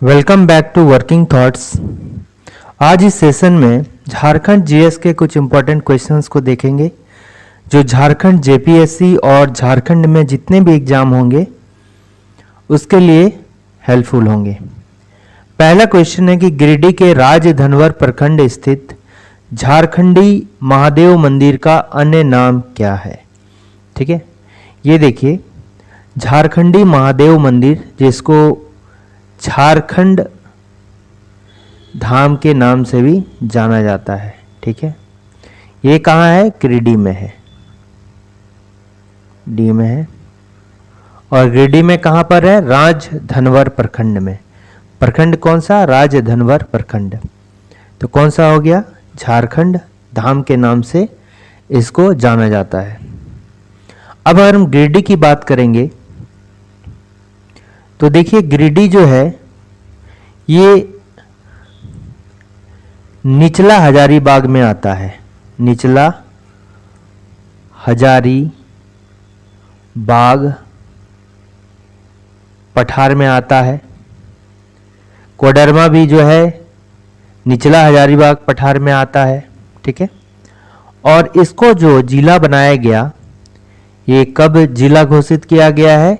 Welcome back to working thoughts. आज इस session में झारखंड जीएस के कुछ इम्पोर्टेंट क्वेश्चंस को देखेंगे जो झारखंड जेपीएससी और झारखंड में जितने भी एग्जाम होंगे उसके लिए हेल्पफुल होंगे। पहला क्वेश्चन है कि गिरिडीह के राजधनवर प्रखंड स्थित झारखंडी महादेव मंदिर का अन्य नाम क्या है। ठीक है, ये देखिए झारखंडी महादेव मंदिर जिसको झारखंड धाम के नाम से भी जाना जाता है। ठीक है, ये कहाँ है? गिरिडीह में है, डी में है। और गिरिडीह में कहाँ पर है? राजधनवर प्रखंड में। प्रखंड कौन सा? राजधनवर प्रखंड। तो कौन सा हो गया? झारखंड धाम के नाम से इसको जाना जाता है। अब अगर हम गिरिडीह की बात करेंगे तो देखिए गिरिडीह जो है ये निचला हजारीबाग में आता है। निचला हजारीबाग पठार में आता है। कोडरमा भी जो है निचला हजारीबाग पठार में आता है। ठीक है, और इसको जो जिला बनाया गया, ये कब जिला घोषित किया गया है?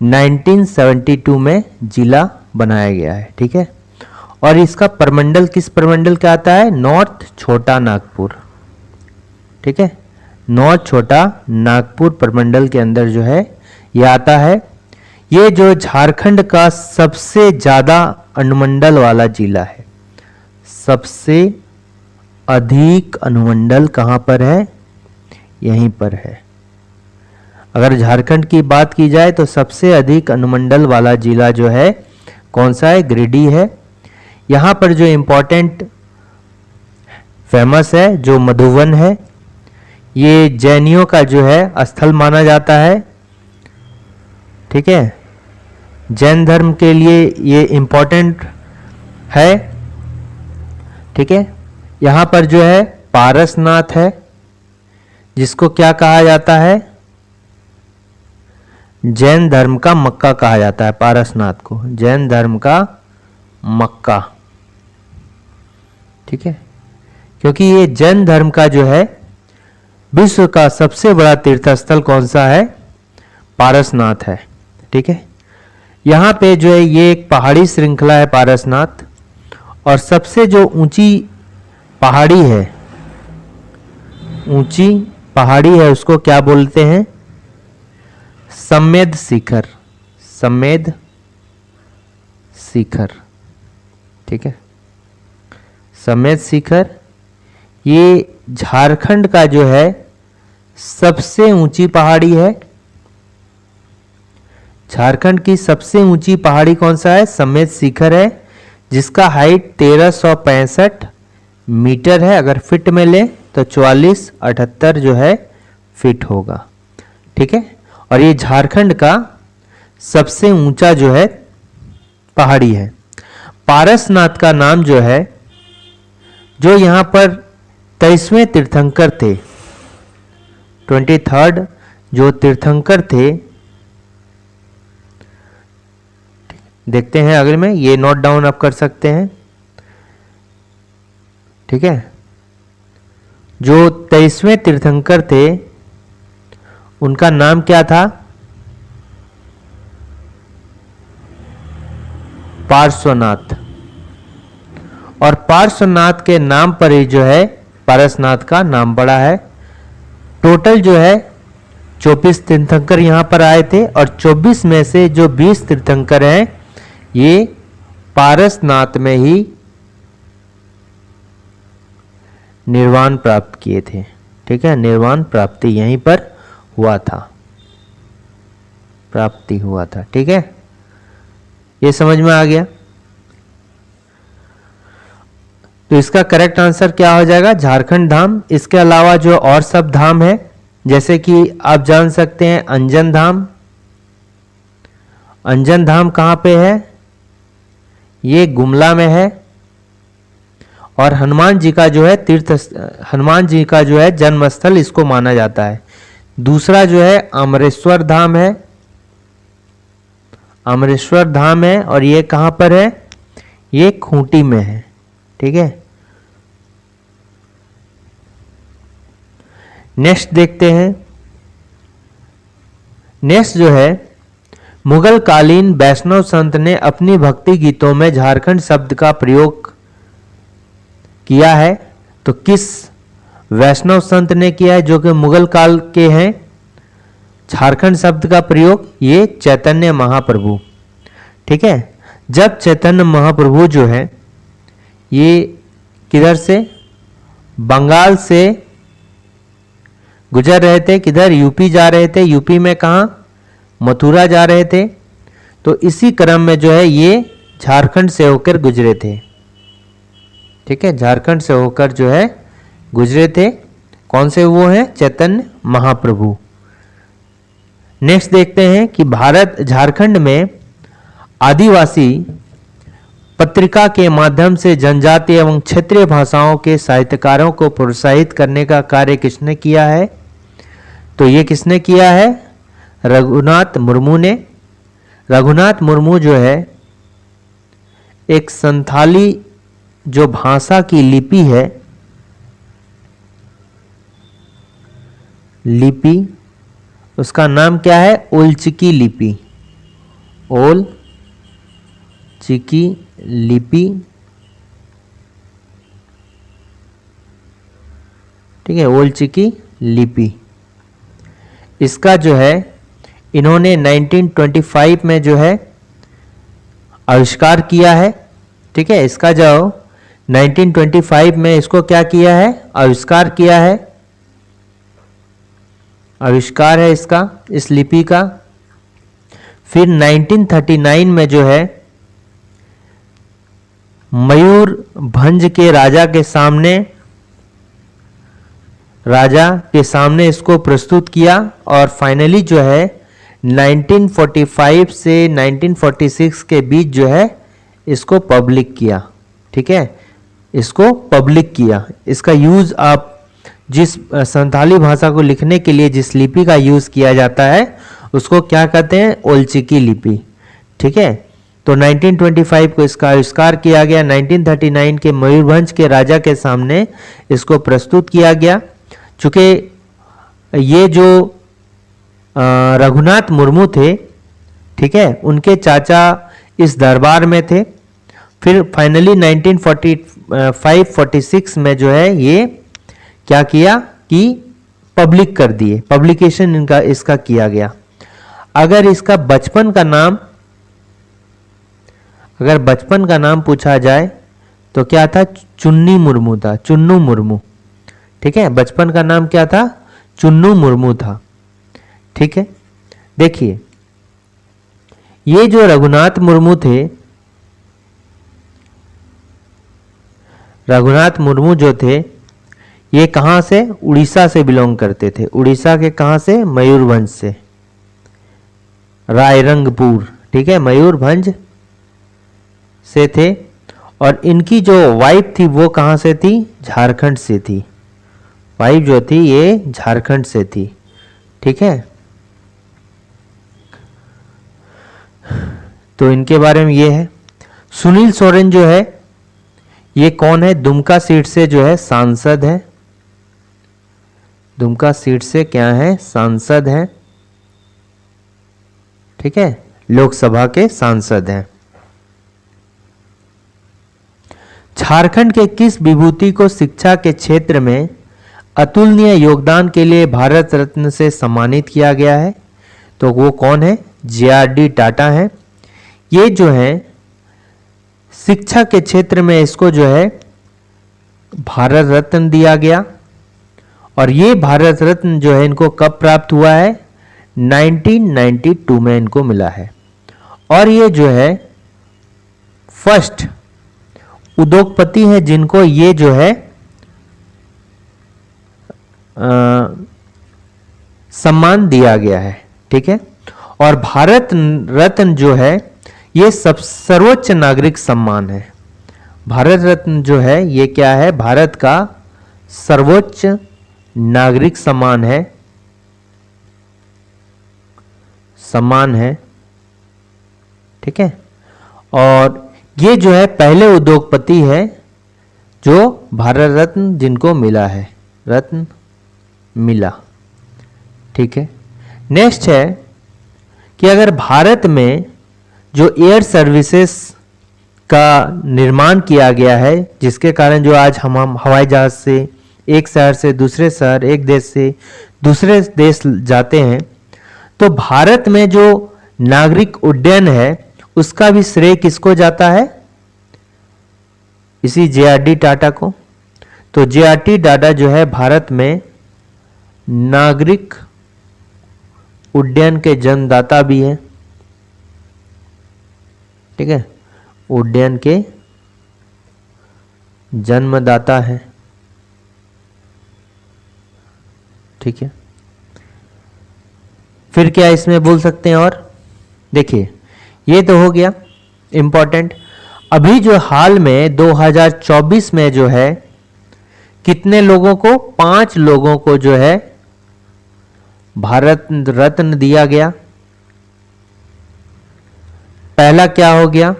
1972 में जिला बनाया गया है। ठीक है, और इसका प्रमंडल किस प्रमंडल का आता है? नॉर्थ छोटा नागपुर। ठीक है, नॉर्थ छोटा नागपुर प्रमंडल के अंदर जो है ये आता है। ये जो झारखंड का सबसे ज़्यादा अनुमंडल वाला जिला है। सबसे अधिक अनुमंडल कहाँ पर है? यहीं पर है। अगर झारखंड की बात की जाए तो सबसे अधिक अनुमंडल वाला जिला जो है कौन सा है? गिरिडीह है। यहाँ पर जो इम्पोर्टेंट फेमस है जो मधुवन है, ये जैनियों का जो है स्थल माना जाता है। ठीक है, जैन धर्म के लिए ये इम्पोर्टेंट है। ठीक है, यहाँ पर जो है पारसनाथ है जिसको क्या कहा जाता है? जैन धर्म का मक्का कहा जाता है। पारसनाथ को जैन धर्म का मक्का। ठीक है, क्योंकि ये जैन धर्म का जो है विश्व का सबसे बड़ा तीर्थस्थल कौन सा है? पारसनाथ है। ठीक है, यहाँ पे जो है ये एक पहाड़ी श्रृंखला है पारसनाथ, और सबसे जो ऊंची पहाड़ी है, ऊंची पहाड़ी है उसको क्या बोलते हैं? समेद शिखर। समेद शिखर। ठीक है, समेद शिखर ये झारखंड का जो है सबसे ऊंची पहाड़ी है। झारखंड की सबसे ऊंची पहाड़ी कौन सा है? समेद शिखर है, जिसका हाइट 1365 मीटर है। अगर फिट में ले तो 4478 जो है फिट होगा। ठीक है, और ये झारखंड का सबसे ऊंचा जो है पहाड़ी है। पारसनाथ का नाम जो है, जो यहाँ पर 23वें तीर्थंकर थे, 23rd जो तीर्थंकर थे, देखते हैं अगले में, ये नोट डाउन आप कर सकते हैं। ठीक है, जो 23वें तीर्थंकर थे उनका नाम क्या था? पार्श्वनाथ। और पार्श्वनाथ के नाम पर ही जो है पारसनाथ का नाम पड़ा है। टोटल जो है 24 तीर्थंकर यहाँ पर आए थे, और 24 में से जो 20 तीर्थंकर हैं ये पारसनाथ में ही निर्वाण प्राप्त किए थे। ठीक है, निर्वाण प्राप्ति यहीं पर हुआ था, प्राप्ति हुआ था। ठीक है, ये समझ में आ गया। तो इसका करेक्ट आंसर क्या हो जाएगा? झारखंड धाम। इसके अलावा जो और सब धाम है, जैसे कि आप जान सकते हैं अंजन धाम। अंजन धाम कहाँ पे है? ये गुमला में है। और हनुमान जी का जो है हनुमान जी का जो है जन्म स्थल इसको माना जाता है। दूसरा जो है अमरेश्वर धाम है। अमरेश्वर धाम है, और ये कहाँ पर है? ये खूंटी में है। ठीक है, नेक्स्ट देखते हैं। नेक्स्ट जो है, मुगल कालीन वैष्णव संत ने अपनी भक्ति गीतों में झारखंड शब्द का प्रयोग किया है। तो किस वैष्णव संत ने किया है जो कि मुगल काल के हैं झारखंड शब्द का प्रयोग? ये चैतन्य महाप्रभु। ठीक है, जब चैतन्य महाप्रभु जो है ये किधर से, बंगाल से गुजर रहे थे, किधर, यूपी जा रहे थे। यूपी में कहाँ, मथुरा जा रहे थे। तो इसी क्रम में जो है ये झारखंड से होकर गुजरे थे। ठीक है, झारखंड से होकर जो है गुजरे थे। कौन से वो हैं? चैतन्य महाप्रभु। नेक्स्ट देखते हैं कि भारत झारखंड में आदिवासी पत्रिका के माध्यम से जनजातीय एवं क्षेत्रीय भाषाओं के साहित्यकारों को प्रोत्साहित करने का कार्य किसने किया है? तो ये किसने किया है? रघुनाथ मुर्मू ने। रघुनाथ मुर्मू जो है एक संथाली जो भाषा की लिपि है, लिपि उसका नाम क्या है? ओलचिकी लिपि। ओलचिकी लिपि। ठीक है, ओलचिकी लिपि। इसका जो है इन्होंने 1925 में जो है आविष्कार किया है। ठीक है, इसका जो 1925 में इसको क्या किया है? आविष्कार किया है। आविष्कार है इसका, इस लिपि का। फिर 1939 में जो है मयूरभंज के राजा के सामने इसको प्रस्तुत किया और फाइनली जो है 1945 से 1946 के बीच जो है इसको पब्लिक किया। ठीक है, इसको पब्लिक किया। इसका यूज आप जिस संथाली भाषा को लिखने के लिए जिस लिपि का यूज किया जाता है उसको क्या कहते हैं? ओलचिकी लिपि। ठीक है, तो 1925 को इसका आविष्कार किया गया। 1939 के मयूरभंज के राजा के सामने इसको प्रस्तुत किया गया। चूंकि ये जो रघुनाथ मुर्मू थे, ठीक है, उनके चाचा इस दरबार में थे। फिर फाइनली 1945-46 में जो है ये क्या किया कि पब्लिक कर दिए, पब्लिकेशन इसका किया गया। अगर इसका बचपन का नाम पूछा जाए तो क्या था? चुन्नी मुर्मू था, चुन्नू मुर्मू। ठीक है, बचपन का नाम क्या था? चुन्नू मुर्मू था। ठीक है, देखिए ये जो रघुनाथ मुर्मू थे, रघुनाथ मुर्मू जो थे ये कहाँ से? उड़ीसा से बिलोंग करते थे। उड़ीसा के कहाँ से? मयूरभंज से, रायरंगपुर। ठीक है, मयूरभंज से थे। और इनकी जो वाइफ थी वो कहाँ से थी? झारखंड से थी। वाइफ जो थी ये झारखंड से थी। ठीक है, तो इनके बारे में ये है। सुनील सोरेन जो है ये कौन है? दुमका सीट से जो है सांसद है। दुमका सीट से क्या है? सांसद है। ठीक है, लोकसभा के सांसद हैं। झारखंड के किस विभूति को शिक्षा के क्षेत्र में अतुलनीय योगदान के लिए भारत रत्न से सम्मानित किया गया है? तो वो कौन है? JRD टाटा है। ये जो है शिक्षा के क्षेत्र में इसको जो है भारत रत्न दिया गया। और ये भारत रत्न जो है इनको कब प्राप्त हुआ है? 1992 में इनको मिला है। और ये जो है फर्स्ट उद्योगपति हैं जिनको ये जो है सम्मान दिया गया है। ठीक है, और भारत रत्न जो है ये सर्वोच्च नागरिक सम्मान है। भारत रत्न जो है ये क्या है? भारत का सर्वोच्च नागरिक सम्मान है। ठीक है, और ये जो है पहले उद्योगपति है जो भारत रत्न जिनको मिला है, रत्न मिला। ठीक है। नेक्स्ट है कि अगर भारत में जो एयर सर्विसेज का निर्माण किया गया है, जिसके कारण जो आज हम हवाई जहाज से एक शहर से दूसरे शहर, एक देश से दूसरे देश जाते हैं, तो भारत में जो नागरिक उड्डयन है उसका भी श्रेय किसको जाता है? इसी जेआरडी टाटा को। तो जेआरडी टाटा जो है भारत में नागरिक उड्डयन के जन्मदाता भी है। ठीक है, उड्डयन के जन्मदाता है। ठीक है, फिर क्या इसमें बोल सकते हैं? और देखिए, ये तो हो गया इंपॉर्टेंट। अभी जो हाल में 2024 में जो है कितने लोगों को? 5 लोगों को जो है भारत रत्न दिया गया। पहला क्या हो गया?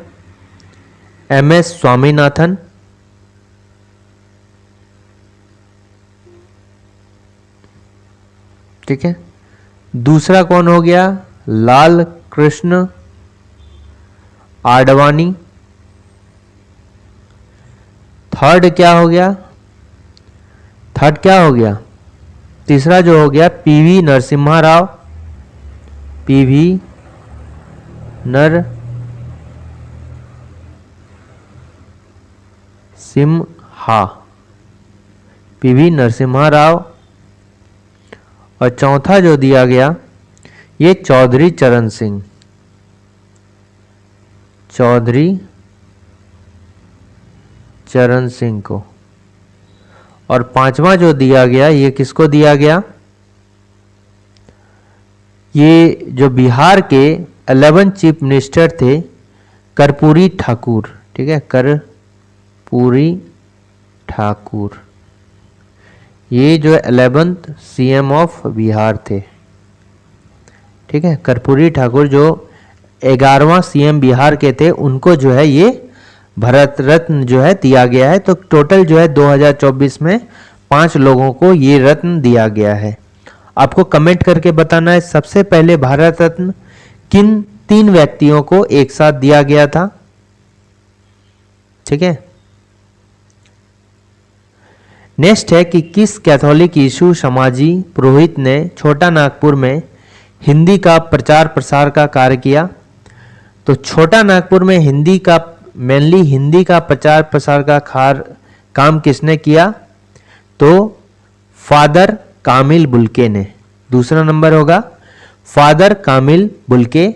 एमएस स्वामीनाथन। ठीक है। दूसरा कौन हो गया? लाल कृष्ण आडवाणी। थर्ड क्या हो गया? थर्ड क्या हो गया? तीसरा जो हो गया PV Narasimha Rao. PV Narasimha, PV Narasimha Rao. और चौथा जो दिया गया ये चौधरी चरण सिंह, चौधरी चरण सिंह को। और पांचवा जो दिया गया ये किसको दिया गया? ये जो बिहार के 11 चीफ मिनिस्टर थे, कर्पूरी ठाकुर। ठीक है, कर्पूरी ठाकुर, ये जो 11th सीएम ऑफ बिहार थे। ठीक है, कर्पूरी ठाकुर जो 11वां सीएम बिहार के थे, उनको जो है ये भारत रत्न जो है दिया गया है। तो टोटल जो है 2024 में 5 लोगों को ये रत्न दिया गया है। आपको कमेंट करके बताना है सबसे पहले भारत रत्न किन 3 व्यक्तियों को एक साथ दिया गया था। ठीक है। नेक्स्ट है कि किस कैथोलिक यीशु समाजी पुरोहित ने छोटा नागपुर में हिंदी का प्रचार प्रसार का कार्य किया? तो छोटा नागपुर में हिंदी का मेनली हिंदी का प्रचार प्रसार का काम किसने किया? तो फादर कामिल बुल्के ने। दूसरा नंबर होगा फादर कामिल बुल्के।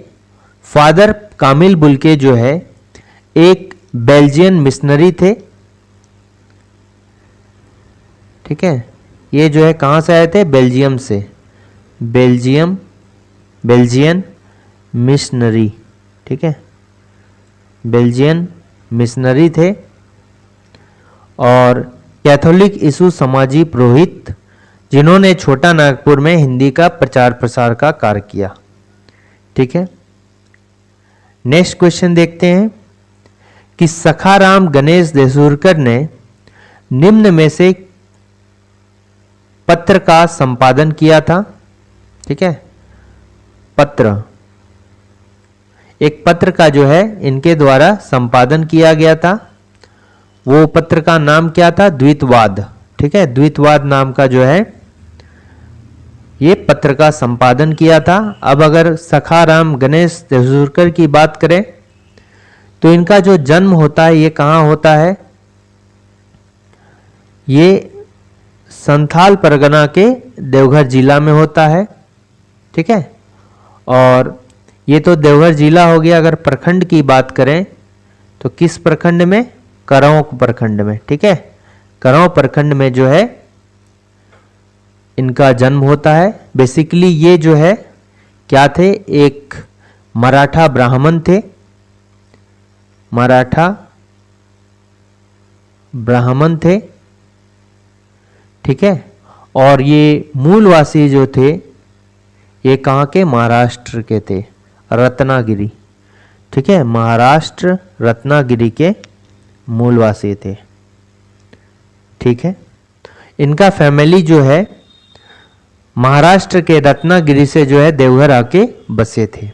फादर कामिल बुल्के जो है एक बेल्जियन मिशनरी थे। ठीक है, ये जो है कहाँ से आए थे? बेल्जियम से। Belgian missionary. ठीक है, बेल्जियन मिशनरी थे। और कैथोलिक यीशु समाजी पुरोहित जिन्होंने छोटा नागपुर में हिंदी का प्रचार प्रसार का कार्य किया। ठीक है। नेक्स्ट क्वेश्चन देखते हैं कि सखाराम गणेश देसूरकर ने निम्न में से पत्र का संपादन किया था। ठीक है, पत्र, एक पत्र का जो है इनके द्वारा संपादन किया गया था। वो पत्र का नाम क्या था? द्वितवाद। ठीक है, द्वितवाद नाम का जो है ये पत्र का संपादन किया था। अब अगर सखाराम गणेश देसूरकर की बात करें तो इनका जो जन्म होता है ये कहाँ होता है? ये संथाल परगना के देवघर जिला में होता है। ठीक है, और ये तो देवघर जिला हो गया। अगर प्रखंड की बात करें तो किस प्रखंड में? करौं प्रखंड में। ठीक है, करौं प्रखंड में जो है इनका जन्म होता है। बेसिकली ये जो है क्या थे? एक मराठा ब्राह्मण थे। मराठा ब्राह्मण थे। ठीक है, और ये मूलवासी जो थे ये कहाँ के? महाराष्ट्र के थे, रत्नागिरी। ठीक है, महाराष्ट्र रत्नागिरी के मूलवासी थे। ठीक है, इनका फैमिली जो है महाराष्ट्र के रत्नागिरी से जो है देवघर आके बसे थे।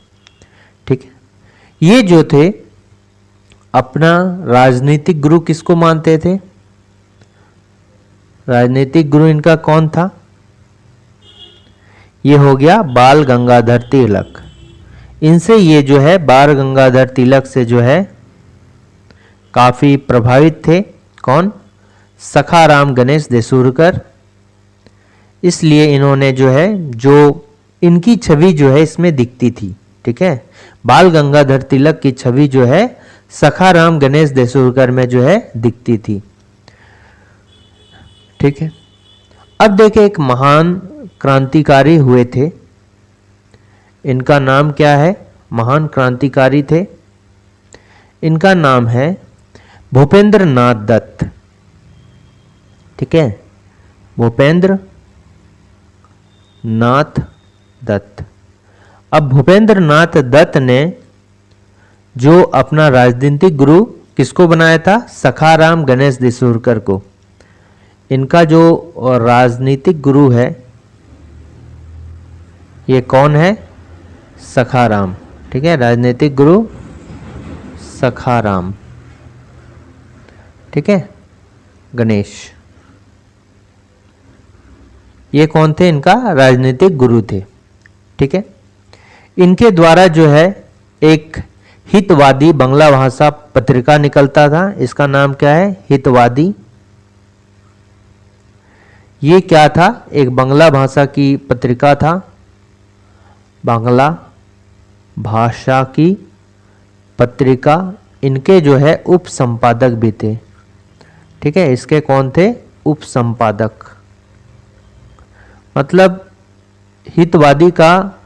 ठीक है, ये जो थे अपना राजनीतिक गुरु किसको मानते थे? राजनीतिक गुरु इनका कौन था? ये हो गया बाल गंगाधर तिलक। इनसे ये जो है बाल गंगाधर तिलक से जो है काफी प्रभावित थे। कौन? सखाराम गणेश देसूरकर। इसलिए इन्होंने जो है, जो इनकी छवि जो है इसमें दिखती थी। ठीक है, बाल गंगाधर तिलक की छवि जो है सखाराम गणेश देसूरकर में जो है दिखती थी। ठीक है, अब देखें एक महान क्रांतिकारी हुए थे। इनका नाम क्या है? महान क्रांतिकारी थे, इनका नाम है भूपेंद्र नाथ दत्त। ठीक है, भूपेंद्र नाथ दत्त। अब भूपेंद्र नाथ दत्त ने जो अपना राजनीतिक गुरु किसको बनाया था? सखाराम गणेश देसूरकर को। इनका जो राजनीतिक गुरु है ये कौन है? सखाराम। ठीक है, राजनीतिक गुरु सखाराम। ठीक है, गणेश, ये कौन थे? इनका राजनीतिक गुरु थे। ठीक है, इनके द्वारा जो है एक हितवादी बांग्ला भाषा पत्रिका निकलता था। इसका नाम क्या है? हितवादी। ये क्या था? एक बांग्ला भाषा की पत्रिका था, बांग्ला भाषा की पत्रिका। इनके जो है उप संपादक भी थे। ठीक है, इसके कौन थे? उप संपादक। मतलब हितवादी का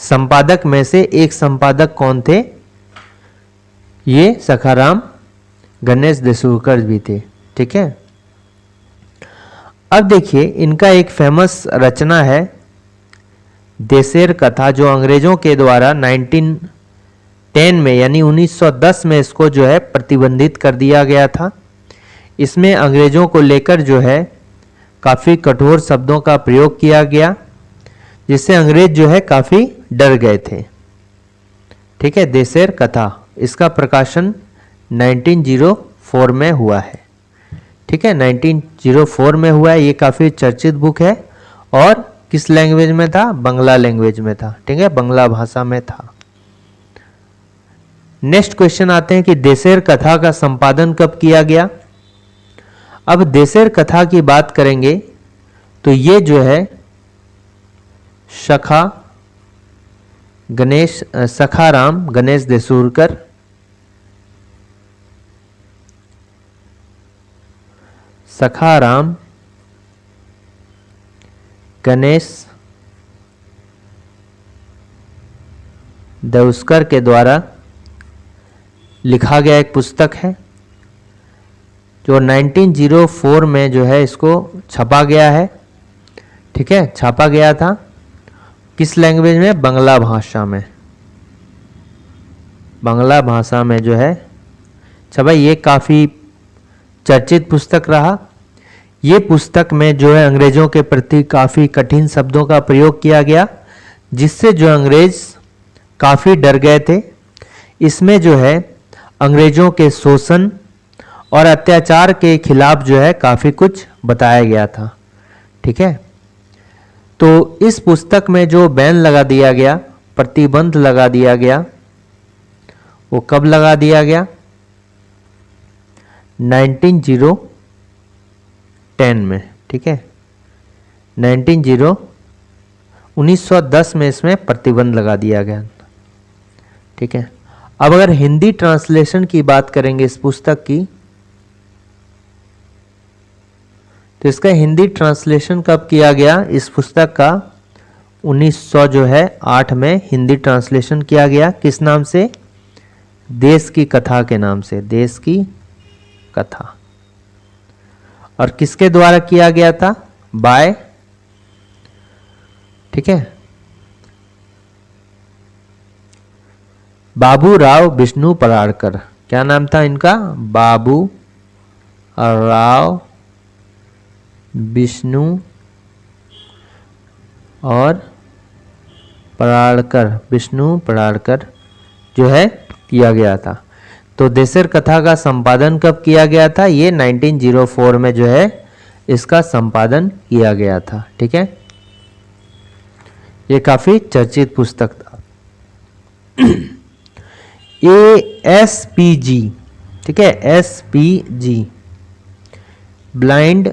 संपादक में से एक संपादक कौन थे? ये सखाराम गणेश देसूरकर भी थे। ठीक है, अब देखिए इनका एक फेमस रचना है देशेर कथा, जो अंग्रेजों के द्वारा 1910 में यानी 1910 में इसको जो है प्रतिबंधित कर दिया गया था। इसमें अंग्रेजों को लेकर जो है काफ़ी कठोर शब्दों का प्रयोग किया गया, जिससे अंग्रेज जो है काफ़ी डर गए थे। ठीक है, देशेर कथा, इसका प्रकाशन 1904 में हुआ है। ठीक है, 1904 में हुआ है। ये काफ़ी चर्चित बुक है और किस लैंग्वेज में था? बांग्ला लैंग्वेज में था। ठीक है, बांग्ला भाषा में था। नेक्स्ट क्वेश्चन आते हैं कि देशेर कथा का संपादन कब किया गया? अब देशेर कथा की बात करेंगे तो ये जो है सखाराम गणेश देसूरकर, सखाराम गणेश देसूरकर के द्वारा लिखा गया एक पुस्तक है, जो 1904 में जो है इसको छपा गया है। ठीक है, छापा गया था किस लैंग्वेज में? बांग्ला भाषा में। बांग्ला भाषा में जो है छपा। ये काफ़ी चर्चित पुस्तक रहा। ये पुस्तक में जो है अंग्रेजों के प्रति काफ़ी कठिन शब्दों का प्रयोग किया गया, जिससे जो अंग्रेज काफ़ी डर गए थे। इसमें जो है अंग्रेजों के शोषण और अत्याचार के खिलाफ जो है काफ़ी कुछ बताया गया था। ठीक है, तो इस पुस्तक में जो बैन लगा दिया गया, प्रतिबंध लगा दिया गया, वो कब लगा दिया गया? 1910 में। ठीक है, 1910 में इसमें प्रतिबंध लगा दिया गया। ठीक है, अब अगर हिंदी ट्रांसलेशन की बात करेंगे इस पुस्तक की, तो इसका हिंदी ट्रांसलेशन कब किया गया? इस पुस्तक का 1908 में हिंदी ट्रांसलेशन किया गया। किस नाम से? देश की कथा के नाम से, देश की कथा। और किसके द्वारा किया गया था? बाय, ठीक है, बाबू राव विष्णु पराड़कर, क्या नाम था इनका? बाबू राव विष्णु और पराड़कर, विष्णु पराड़कर जो है किया गया था। तो देशर कथा का संपादन कब किया गया था? ये 1904 में जो है इसका संपादन किया गया था। ठीक है, ये काफी चर्चित पुस्तक था। ASPG, ठीक है, SPG ब्लाइंड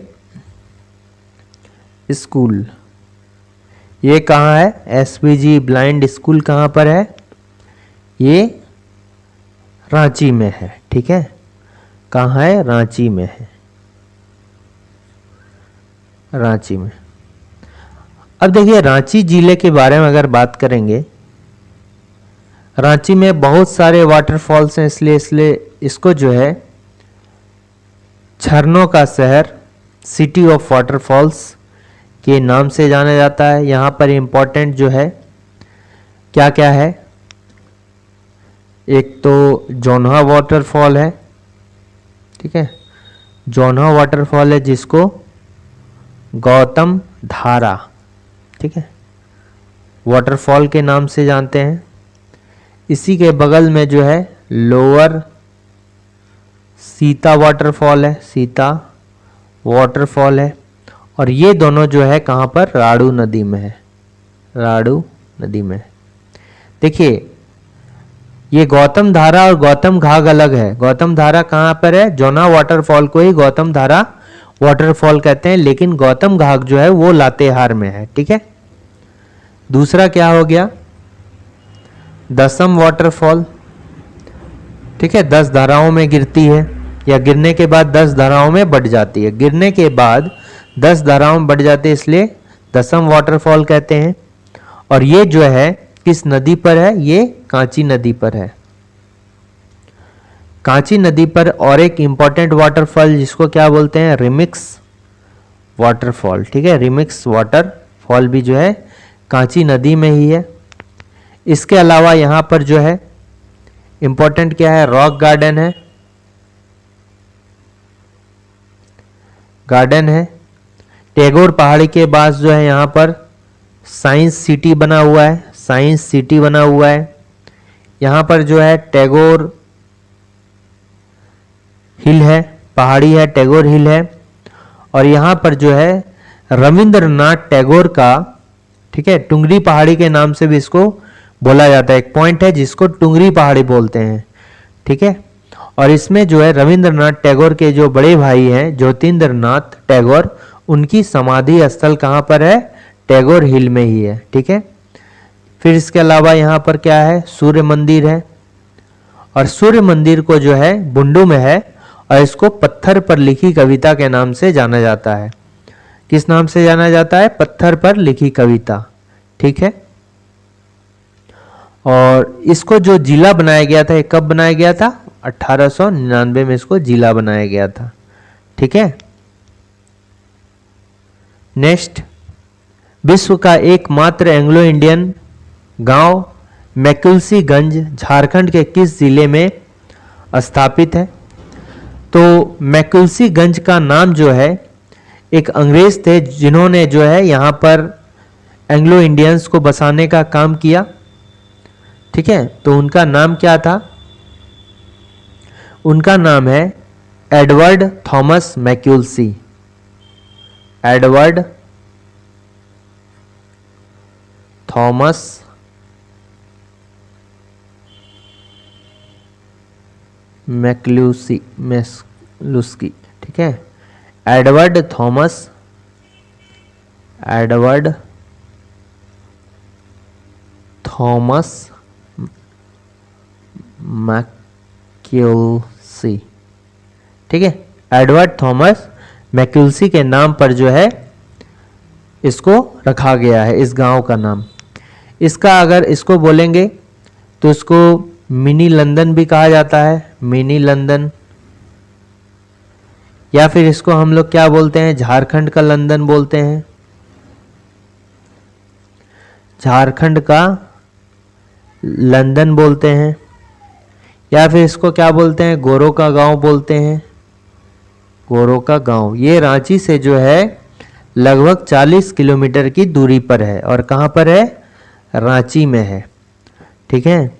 स्कूल, ये कहाँ है? SPG ब्लाइंड स्कूल कहाँ पर है? ये रांची में है। ठीक है, कहाँ है? रांची में है, रांची में। अब देखिए रांची जिले के बारे में अगर बात करेंगे, रांची में बहुत सारे वाटरफॉल्स हैं, इसलिए इसको जो है झरनों का शहर, सिटी ऑफ वाटरफॉल्स के नाम से जाना जाता है। यहाँ पर इम्पोर्टेंट जो है क्या क्या है? एक तो जोन्हा वाटरफॉल है, ठीक है, जोन्हा वाटरफॉल है जिसको गौतम धारा, ठीक है, वाटरफॉल के नाम से जानते हैं। इसी के बगल में जो है लोअर सीता वाटरफॉल है, सीता वाटरफॉल है, और ये दोनों जो है कहाँ पर? राड़ू नदी में है, राड़ू नदी में। देखिए ये गौतम धारा और गौतम घाघ अलग है। गौतम धारा कहाँ पर है? जोना वाटरफॉल को ही गौतम धारा वाटरफॉल कहते हैं, लेकिन गौतम घाघ जो है वो लातेहार में है। ठीक है, दूसरा क्या हो गया? दसम वाटरफॉल, ठीक है, 10 धाराओं में गिरती है, या गिरने के बाद 10 धाराओं में बढ़ जाती है। गिरने के बाद 10 धाराओं में बढ़ जाती है, इसलिए दसम वाटरफॉल कहते हैं। और ये जो है किस नदी पर है? ये कांची नदी पर है, कांची नदी पर। और एक इंपॉर्टेंट वाटरफॉल जिसको क्या बोलते हैं? Remix waterfall. ठीक है, रिमिक्स वाटरफॉल भी जो है कांची नदी में ही है। इसके अलावा यहाँ पर जो है इंपॉर्टेंट क्या है? रॉक गार्डन है, गार्डन है। टैगोर पहाड़ी के पास जो है यहाँ पर साइंस सिटी बना हुआ है, साइंस सिटी बना हुआ है। यहाँ पर जो है टैगोर हिल है, पहाड़ी है, टैगोर हिल है। और यहाँ पर जो है रविंद्रनाथ टैगोर का, ठीक है, टुंगरी पहाड़ी के नाम से भी इसको बोला जाता है। एक पॉइंट है जिसको टुंगरी पहाड़ी बोलते हैं। ठीक है, और इसमें जो है रविंद्रनाथ टैगोर के जो बड़े भाई हैं ज्योतिन्द्रनाथ टैगोर, उनकी समाधि स्थल कहाँ पर है? टैगोर हिल में ही है। ठीक है, फिर इसके अलावा यहाँ पर क्या है? सूर्य मंदिर है, और सूर्य मंदिर को जो है बुंडू में है, और इसको पत्थर पर लिखी कविता के नाम से जाना जाता है। किस नाम से जाना जाता है? पत्थर पर लिखी कविता। ठीक है, और इसको जो जिला बनाया गया था, ये कब बनाया गया था? 1899 में इसको जिला बनाया गया था। ठीक है, नेक्स्ट, विश्व का एकमात्र एंग्लो इंडियन गांव मैकुलसीगंज झारखंड के किस जिले में स्थापित है? तो मैकुलसीगंज का नाम जो है, एक अंग्रेज थे जिन्होंने जो है यहाँ पर एंग्लो इंडियंस को बसाने का काम किया। ठीक है, तो उनका नाम क्या था? उनका नाम है एडवर्ड थॉमस मैक्यूलसी, एडवर्ड थॉमस मैक्लूसी, ठीक है, एडवर्ड थॉमस, एडवर्ड थॉमस मैक्यूलसी। ठीक है, एडवर्ड थॉमस मैक्यूलसी के नाम पर जो है इसको रखा गया है, इस गांव का नाम। इसका अगर इसको बोलेंगे तो इसको मिनी लंदन भी कहा जाता है, मिनी लंदन, या फिर इसको हम लोग क्या बोलते हैं? झारखंड का लंदन बोलते हैं, झारखंड का लंदन बोलते हैं। या फिर इसको क्या बोलते हैं, गोरों का गांव बोलते हैं, गोरों का गांव। ये रांची से जो है लगभग 40 किलोमीटर की दूरी पर है। और कहाँ पर है, रांची में है। ठीक है।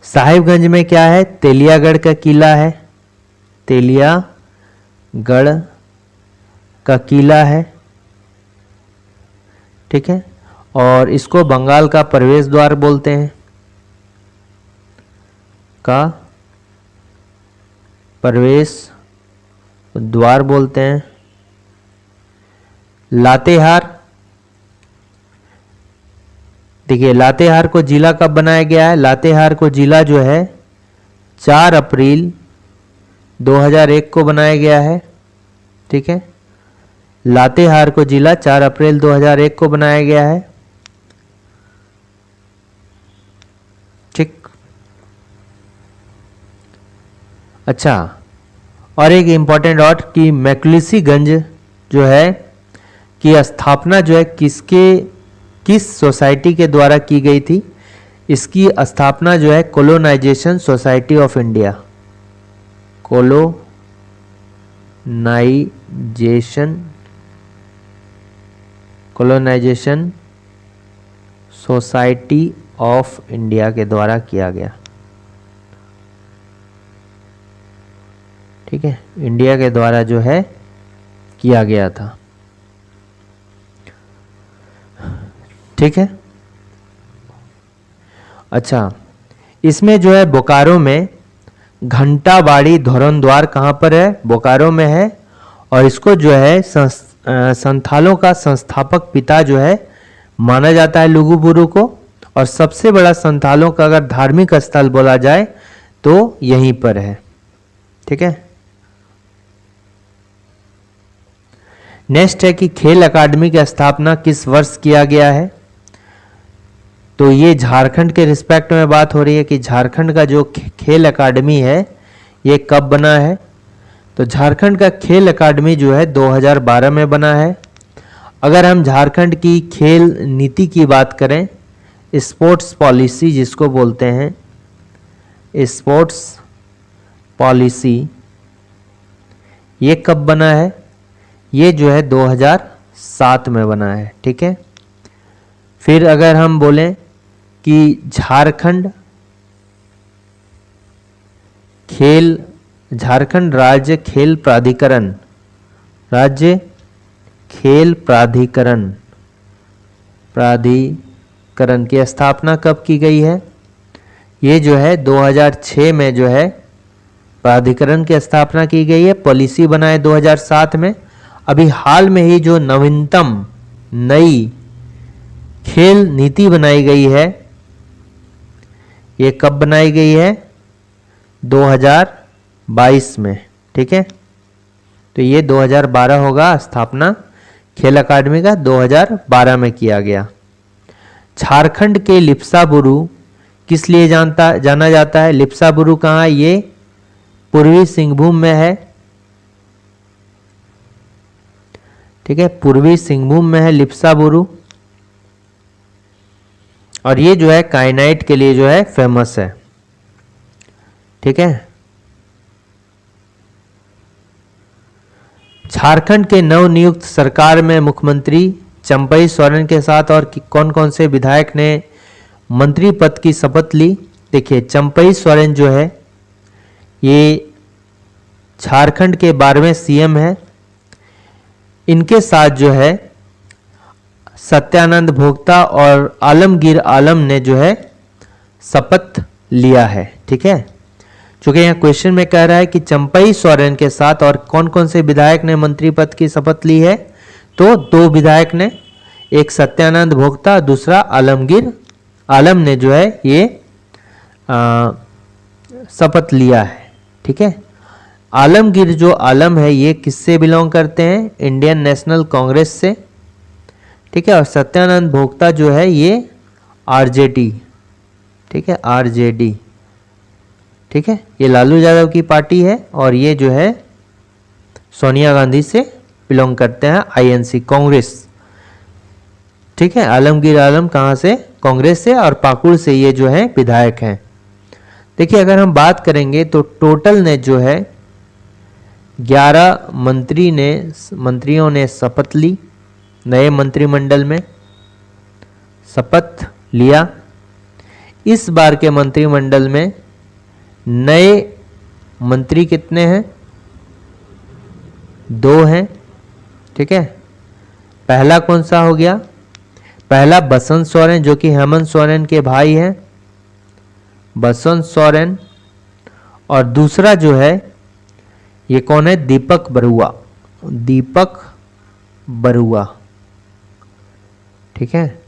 साहिबगंज में क्या है, तेलियागढ़ का किला है, तेलियागढ़ का किला है। ठीक है। और इसको बंगाल का प्रवेश द्वार बोलते हैं, का प्रवेश द्वार बोलते हैं। लातेहार, देखिए लातेहार को जिला कब बनाया गया है, लातेहार को जिला जो है 4 अप्रैल 2001 को बनाया गया है। ठीक है। लातेहार को जिला 4 अप्रैल 2001 को बनाया गया है। ठीक। अच्छा, और एक इंपॉर्टेंट और कि मैक्लिसीगंज जो है की स्थापना जो है किस सोसाइटी के द्वारा की गई थी। इसकी स्थापना जो है colonisation society of India, colonisation society of India के द्वारा किया गया। ठीक है, इंडिया के द्वारा जो है किया गया था। ठीक है। अच्छा, इसमें जो है बोकारो में घंटाबाड़ी धोरन द्वार कहाँ पर है, बोकारो में है। और इसको जो है संथालों का संस्थापक पिता जो है माना जाता है लुगुबुरु को। और सबसे बड़ा संथालों का अगर धार्मिक स्थल बोला जाए तो यहीं पर है। ठीक है। नेक्स्ट है कि खेल अकादमी की स्थापना किस वर्ष किया गया है। तो ये झारखंड के रिस्पेक्ट में बात हो रही है कि झारखंड का जो खेल अकादमी है ये कब बना है। तो झारखंड का खेल अकादमी जो है 2012 में बना है। अगर हम झारखंड की खेल नीति की बात करें, स्पोर्ट्स पॉलिसी जिसको बोलते हैं, स्पोर्ट्स पॉलिसी, ये कब बना है, ये जो है 2007 में बना है। ठीक है। फिर अगर हम बोलें कि झारखंड राज्य खेल प्राधिकरण, राज्य खेल प्राधिकरण की स्थापना कब की गई है, ये जो है 2006 में जो है प्राधिकरण की स्थापना की गई है। पॉलिसी बनाए 2007 में। अभी हाल में ही जो नवीनतम नई खेल नीति बनाई गई है, ये कब बनाई गई है, 2022 में। ठीक है। तो ये 2012 होगा, स्थापना खेल अकादमी का 2012 में किया गया। झारखंड के लिप्साबुरु किस लिए जाना जाता है, लिप्साबुरु कहाँ है, ये पूर्वी सिंहभूम में है। ठीक है, पूर्वी सिंहभूम में है लिप्साबुरु। और ये जो है काइनाइट के लिए जो है फेमस है। ठीक है। झारखंड के नवनियुक्त सरकार में मुख्यमंत्री चंपई सोरेन के साथ और कौन कौन से विधायक ने मंत्री पद की शपथ ली। देखिए, चंपई सोरेन जो है ये झारखंड के 12वें सीएम है। इनके साथ जो है सत्यानंद भोक्ता और आलमगीर आलम ने जो है शपथ लिया है। ठीक है। चूंकि यहाँ क्वेश्चन में कह रहा है कि चंपई सोरेन के साथ और कौन कौन से विधायक ने मंत्री पद की शपथ ली है, तो 2 विधायक ने, एक सत्यानंद भोक्ता, दूसरा आलमगीर आलम ने जो है ये शपथ लिया है। ठीक है। आलमगीर जो आलम है ये किससे बिलोंग करते हैं, इंडियन नेशनल कांग्रेस से। ठीक है। और सत्यानंद भोक्ता जो है ये आरजेडी, ठीक है, आरजेडी। ठीक है, ये लालू यादव की पार्टी है। और ये जो है सोनिया गांधी से बिलोंग करते हैं, आईएनसी, कांग्रेस। ठीक है। आलमगीर आलम कहाँ से, कांग्रेस से। और पाकुड़ से ये जो है विधायक हैं। देखिए अगर हम बात करेंगे तो टोटल ने जो है 11 मंत्रियों ने शपथ ली, नए मंत्रिमंडल में शपथ लिया। इस बार के मंत्रिमंडल में नए मंत्री कितने हैं? 2 हैं, ठीक है। पहला कौन सा हो गया? पहला बसंत सोरेन जो कि हेमंत सोरेन के भाई हैं, बसंत सोरेन। और दूसरा जो है ये कौन है? दीपक बरुआ, दीपक बरुआ, ठीक है।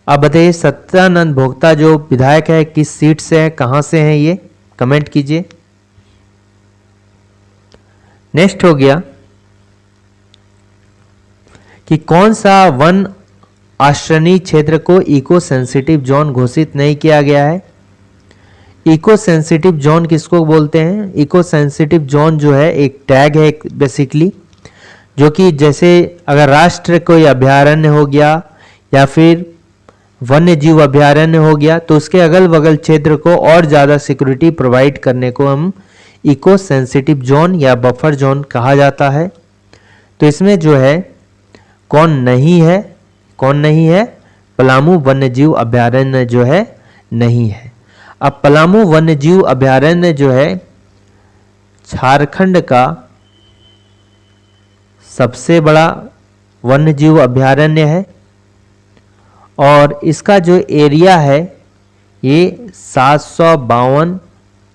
अब बताइए सत्यानंद भोक्ता जो विधायक है किस सीट से है, कहां से है, ये कमेंट कीजिए। नेक्स्ट हो गया कि कौन सा वन आश्रयणी क्षेत्र को इको सेंसिटिव जोन घोषित नहीं किया गया है। इको सेंसिटिव जोन किसको बोलते हैं? इको सेंसिटिव जोन जो है एक टैग है बेसिकली, जो कि जैसे अगर राष्ट्र कोई अभयारण्य हो गया या फिर वन्य जीव अभयारण्य हो गया तो उसके अगल बगल क्षेत्र को और ज़्यादा सिक्योरिटी प्रोवाइड करने को हम इको सेंसिटिव जोन या बफर जोन कहा जाता है। तो इसमें जो है कौन नहीं है? कौन नहीं है? पलामू वन्य जीव अभयारण्य जो है नहीं है। अब पलामू वन्य जीव अभयारण्य जो है झारखंड का सबसे बड़ा वन्य जीव अभयारण्य है और इसका जो एरिया है ये 752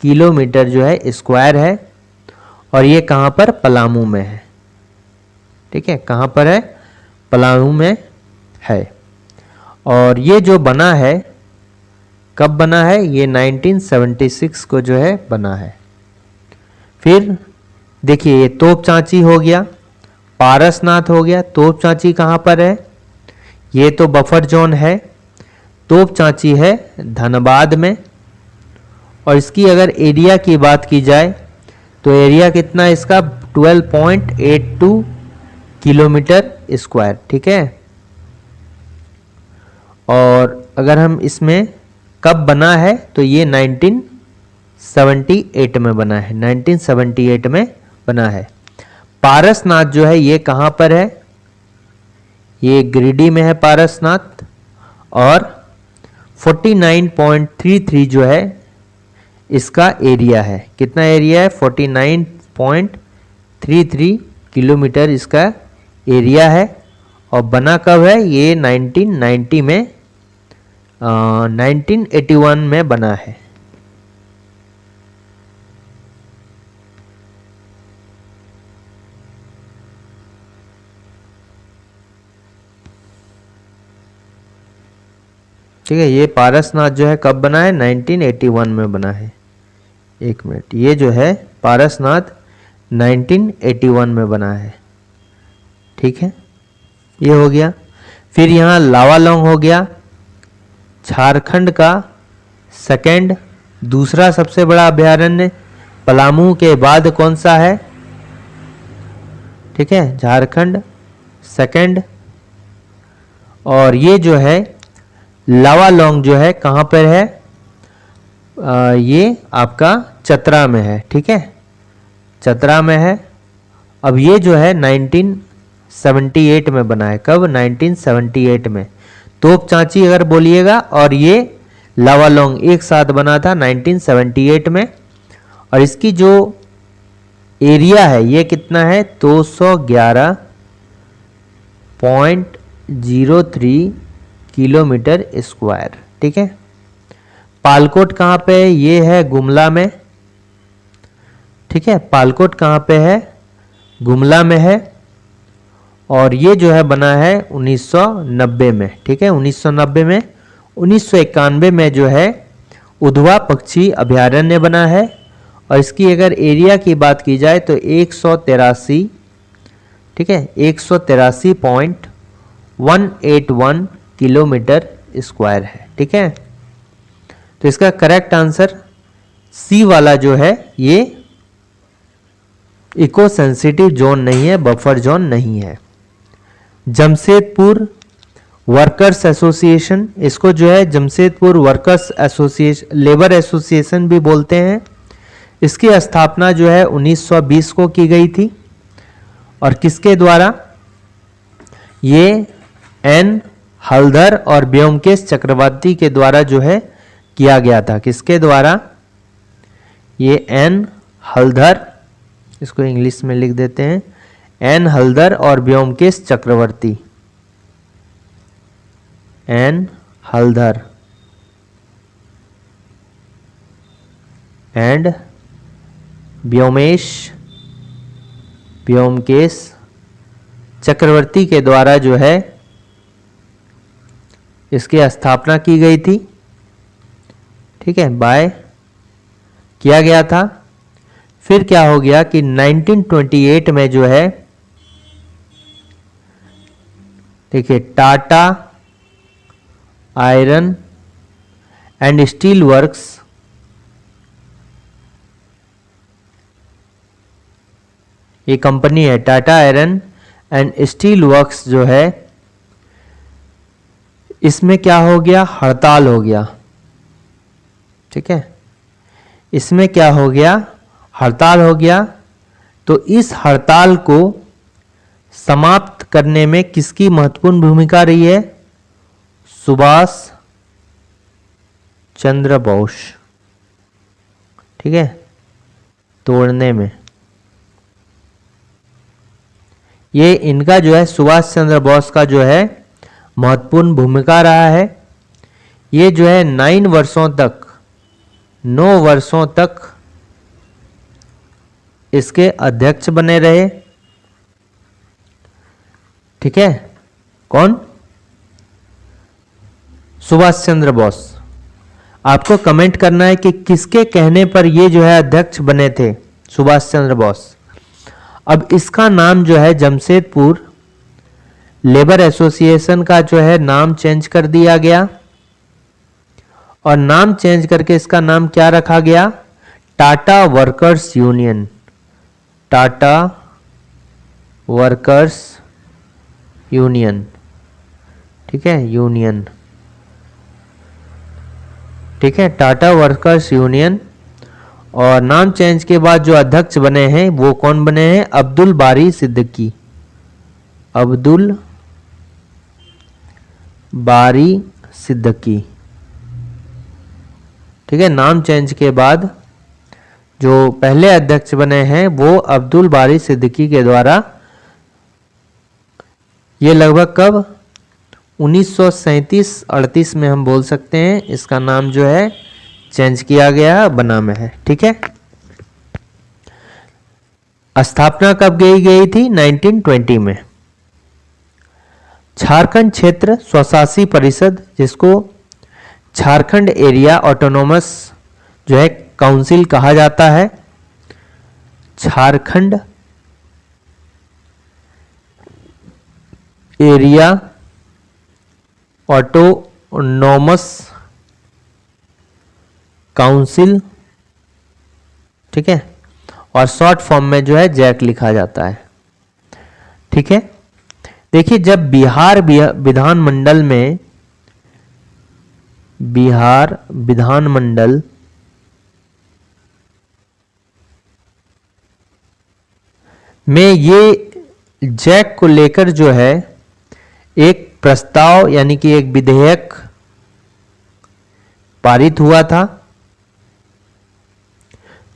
किलोमीटर जो है स्क्वायर है और ये कहाँ पर? पलामू में है, ठीक है। कहाँ पर है? पलामू में है। और ये जो बना है कब बना है? ये 1976 को जो है बना है। फिर देखिए ये तोप चांची हो गया, पारसनाथ हो गया। तोप चांची कहाँ पर है? ये तो बफर जोन है। तोप चांची है धनबाद में और इसकी अगर एरिया की बात की जाए तो एरिया कितना है इसका? 12.82 किलोमीटर स्क्वायर, ठीक है। और अगर हम इसमें कब बना है तो ये 1978 में बना है, 1978 में बना है। पारसनाथ जो है ये कहाँ पर है? ये गिरिडीह में है पारसनाथ और 49.33 जो है इसका एरिया है। कितना एरिया है? 49.33 किलोमीटर इसका एरिया है। और बना कब है? ये 1990 में 1981 में बना है। ठीक है। ये पारसनाथ जो है कब बना है? 1981 में बना है। एक मिनट, ये जो है पारसनाथ 1981 में बना है, ठीक है। ये हो गया। फिर यहाँ लावालौंग हो गया, झारखंड का सेकंड दूसरा सबसे बड़ा अभयारण्य। पलामू के बाद कौन सा है? ठीक है, झारखंड सेकंड। और ये जो है लावालौंग जो है कहाँ पर है? ये आपका चतरा में है, ठीक है, चतरा में है। अब ये जो है 1978 में बना है। कब? 1978 में। तोप चांची अगर बोलिएगा और ये लावालौंग एक साथ बना था 1978 में। और इसकी जो एरिया है ये कितना है? 211.03 किलोमीटर स्क्वायर, ठीक है। पालकोट कहाँ पे है? ये है गुमला में, ठीक है। पालकोट कहाँ पे है? गुमला में है। और ये जो है बना है 1990 में, ठीक है, 1990 में। 1991 में जो है उधवा पक्षी अभयारण्य बना है। और इसकी अगर एरिया की बात की जाए तो 183, ठीक है, 183.181 किलोमीटर स्क्वायर है, ठीक है। तो इसका करेक्ट आंसर सी वाला जो है ये इको सेंसिटिव जोन नहीं है, बफर जोन नहीं है। जमशेदपुर वर्कर्स एसोसिएशन, इसको जो है Jamshedpur workers association, labour association भी बोलते हैं। इसकी स्थापना जो है 1920 को की गई थी। और किसके द्वारा? ये एन हलधर और व्योमकेश चक्रवर्ती के द्वारा जो है किया गया था। किसके द्वारा? ये एन हलधर, इसको इंग्लिश में लिख देते हैं, एन हलधर और व्योमकेश चक्रवर्ती, एन हलधर एंड व्योमकेश चक्रवर्ती के द्वारा जो है इसकी स्थापना की गई थी। ठीक है, बाय किया गया था। फिर क्या हो गया कि 1928 में जो है, देखिए, Tata iron and steel works, ये कंपनी है Tata iron and steel works जो है, इसमें क्या हो गया? हड़ताल हो गया। ठीक है, इसमें क्या हो गया? हड़ताल हो गया। तो इस हड़ताल को समाप्त करने में किसकी महत्वपूर्ण भूमिका रही है? सुभाष चंद्र बोस। ठीक है, तोड़ने में ये इनका जो है सुभाष चंद्र बोस का जो है महत्वपूर्ण भूमिका रहा है। ये जो है 9 वर्षों तक इसके अध्यक्ष बने रहे। ठीक है, कौन? सुभाष चंद्र बोस। आपको कमेंट करना है कि किसके कहने पर ये जो है अध्यक्ष बने थे, सुभाष चंद्र बोस। अब इसका नाम जो है जमशेदपुर लेबर एसोसिएशन का जो है नाम चेंज कर दिया गया। और नाम चेंज करके इसका नाम क्या रखा गया? Tata workers union, Tata workers union. ठीक है, यूनियन। ठीक है, टाटा वर्कर्स यूनियन। और नाम चेंज के बाद जो अध्यक्ष बने हैं वो कौन बने हैं? अब्दुल बारी सिद्दीकी, अब्दुल बारी सिद्दीकी। ठीक है, नाम चेंज के बाद जो पहले अध्यक्ष बने हैं वो अब्दुल बारी सिद्दीकी के द्वारा, ये लगभग कब? 1937-38 में हम बोल सकते हैं इसका नाम जो है चेंज किया गया, बना में है। ठीक है, स्थापना कब गई थी? 1920 में। झारखंड क्षेत्र स्वशासी परिषद, जिसको झारखंड एरिया ऑटोनोमस जो है काउंसिल कहा जाता है, झारखंड एरिया ऑटोनोमस काउंसिल। ठीक है, और शॉर्ट फॉर्म में जो है जैक लिखा जाता है। ठीक है, देखिए, जब बिहार विधानमंडल में, बिहार विधानमंडल में ये जैक को लेकर जो है एक प्रस्ताव यानी कि एक विधेयक पारित हुआ था।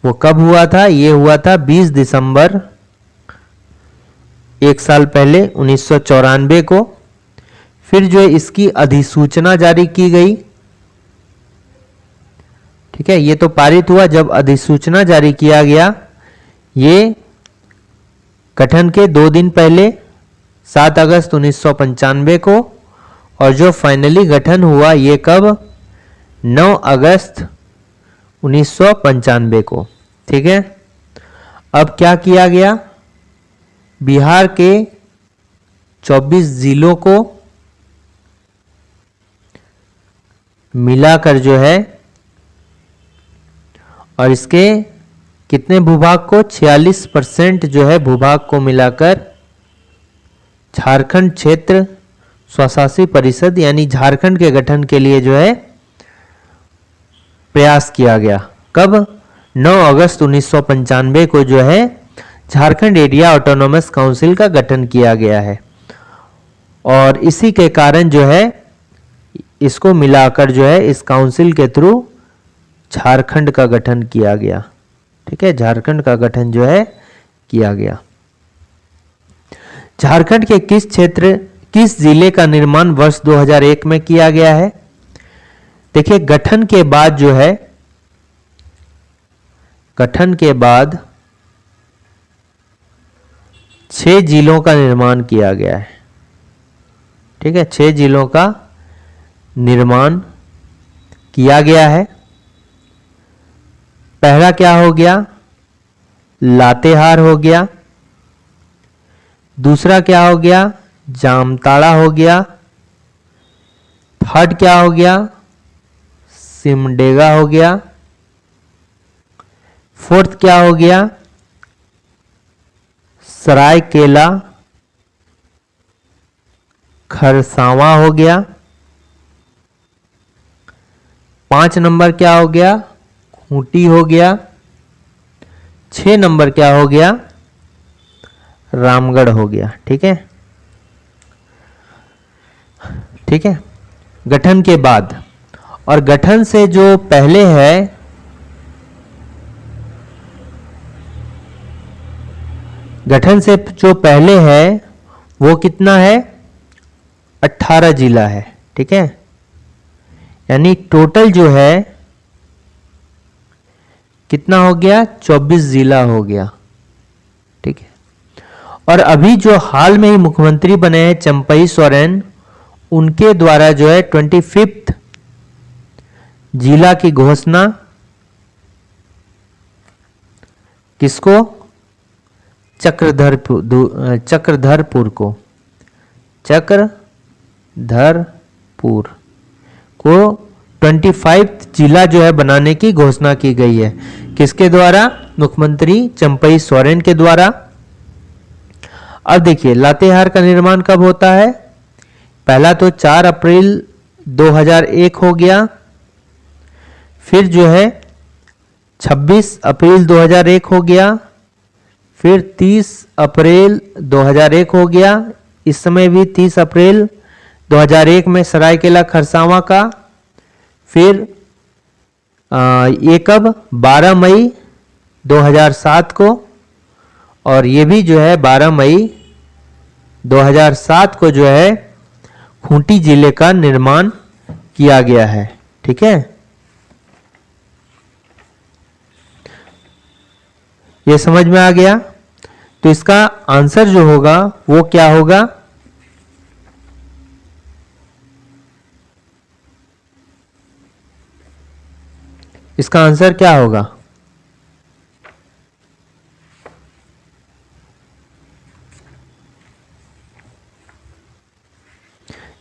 वो कब हुआ था? ये हुआ था 20 दिसंबर, एक साल पहले, 1994 को। फिर जो है इसकी अधिसूचना जारी की गई। ठीक है, ये तो पारित हुआ। जब अधिसूचना जारी किया गया, ये गठन के 2 दिन पहले 7 अगस्त 1995 को, और जो फाइनली गठन हुआ ये कब? 9 अगस्त 1995 को। ठीक है, अब क्या किया गया? बिहार के 24 जिलों को मिलाकर जो है, और इसके कितने भूभाग को? 46% जो है भूभाग को मिलाकर झारखंड क्षेत्र स्वशासी परिषद यानी झारखंड के गठन के लिए जो है प्रयास किया गया। कब? 9 अगस्त 1995 को जो है झारखंड एरिया ऑटोनोमस काउंसिल का गठन किया गया है और इसी के कारण जो है इसको मिलाकर जो है इस काउंसिल के थ्रू झारखंड का गठन किया गया। ठीक है, झारखंड का गठन जो है किया गया। झारखंड के किस जिले का निर्माण वर्ष 2001 में किया गया है? देखिए, गठन के बाद जो है, गठन के बाद 6 जिलों का निर्माण किया गया है। ठीक है, 6 जिलों का निर्माण किया गया है। पहला क्या हो गया? लातेहार हो गया। दूसरा क्या हो गया? जामताड़ा हो गया। थर्ड क्या हो गया? सिमडेगा हो गया। फोर्थ क्या हो गया? सरायकेला खरसावां हो गया। 5 नंबर क्या हो गया? खूंटी हो गया। 6 नंबर क्या हो गया? रामगढ़ हो गया। ठीक है, ठीक है। गठन के बाद और गठन से जो पहले है, गठन से जो पहले है वो कितना है? 18 जिला है। ठीक है, यानी टोटल जो है कितना हो गया? 24 जिला हो गया। ठीक है, और अभी जो हाल में ही मुख्यमंत्री बने हैं चंपई सोरेन, उनके द्वारा जो है 25th जिला की घोषणा किसको? चक्रधरपुर को, चक्रधरपुर को 25th जिला जो है बनाने की घोषणा की गई है। किसके द्वारा? मुख्यमंत्री चंपई सोरेन के द्वारा। अब देखिए, लातेहार का निर्माण कब होता है? पहला तो 4 अप्रैल 2001 हो गया। फिर जो है 26 अप्रैल 2001 हो गया। फिर 30 अप्रैल 2001 हो गया। इस समय भी 30 अप्रैल 2001 में सरायकेला खरसावां का। फिर ये कब? 12 मई 2007 को, और ये भी जो है 12 मई 2007 को जो है खूंटी जिले का निर्माण किया गया है। ठीक है, ये समझ में आ गया? तो इसका आंसर जो होगा वो क्या होगा? इसका आंसर क्या होगा?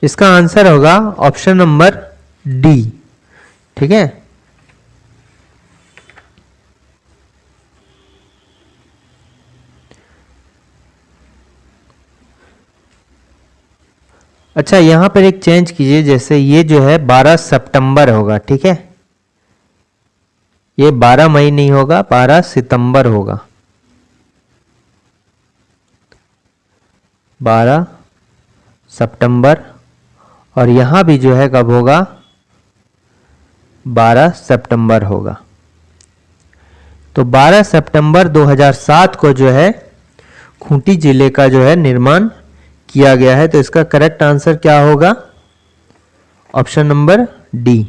इसका आंसर होगा ऑप्शन नंबर डी। ठीक है, अच्छा, यहां पर एक चेंज कीजिए, जैसे ये जो है 12 सितंबर होगा। ठीक है, ये 12 मई नहीं होगा, 12 सितंबर होगा। 12 सितंबर, और यहां भी जो है कब होगा? 12 सितंबर होगा। तो 12 सितंबर 2007 को जो है खूंटी जिले का जो है निर्माण किया गया है। तो इसका करेक्ट आंसर क्या होगा? Option number D.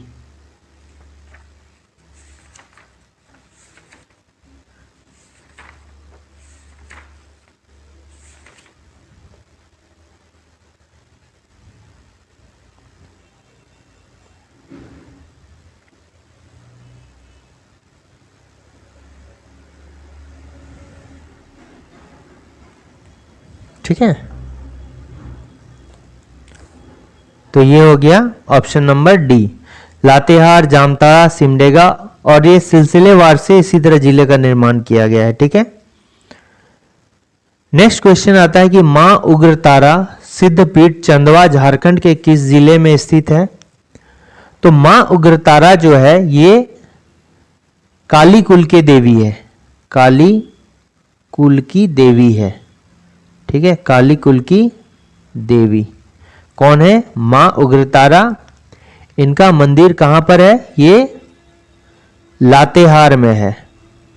ठीक है, तो ये हो गया option number D, Latehar, Jamtara, Simdega, और ये सिलसिलेवार से इसी तरह जिले का निर्माण किया गया है। ठीक है, नेक्स्ट क्वेश्चन आता है कि मां उग्रतारा सिद्धपीठ चंदवा झारखंड के किस जिले में स्थित है? तो मां उग्रतारा जो है ये काली कुल की देवी है, काली कुल की देवी है। ठीक है, काली कुल की देवी कौन है? मां उग्रतारा। इनका मंदिर कहां पर है? ये लातेहार में है,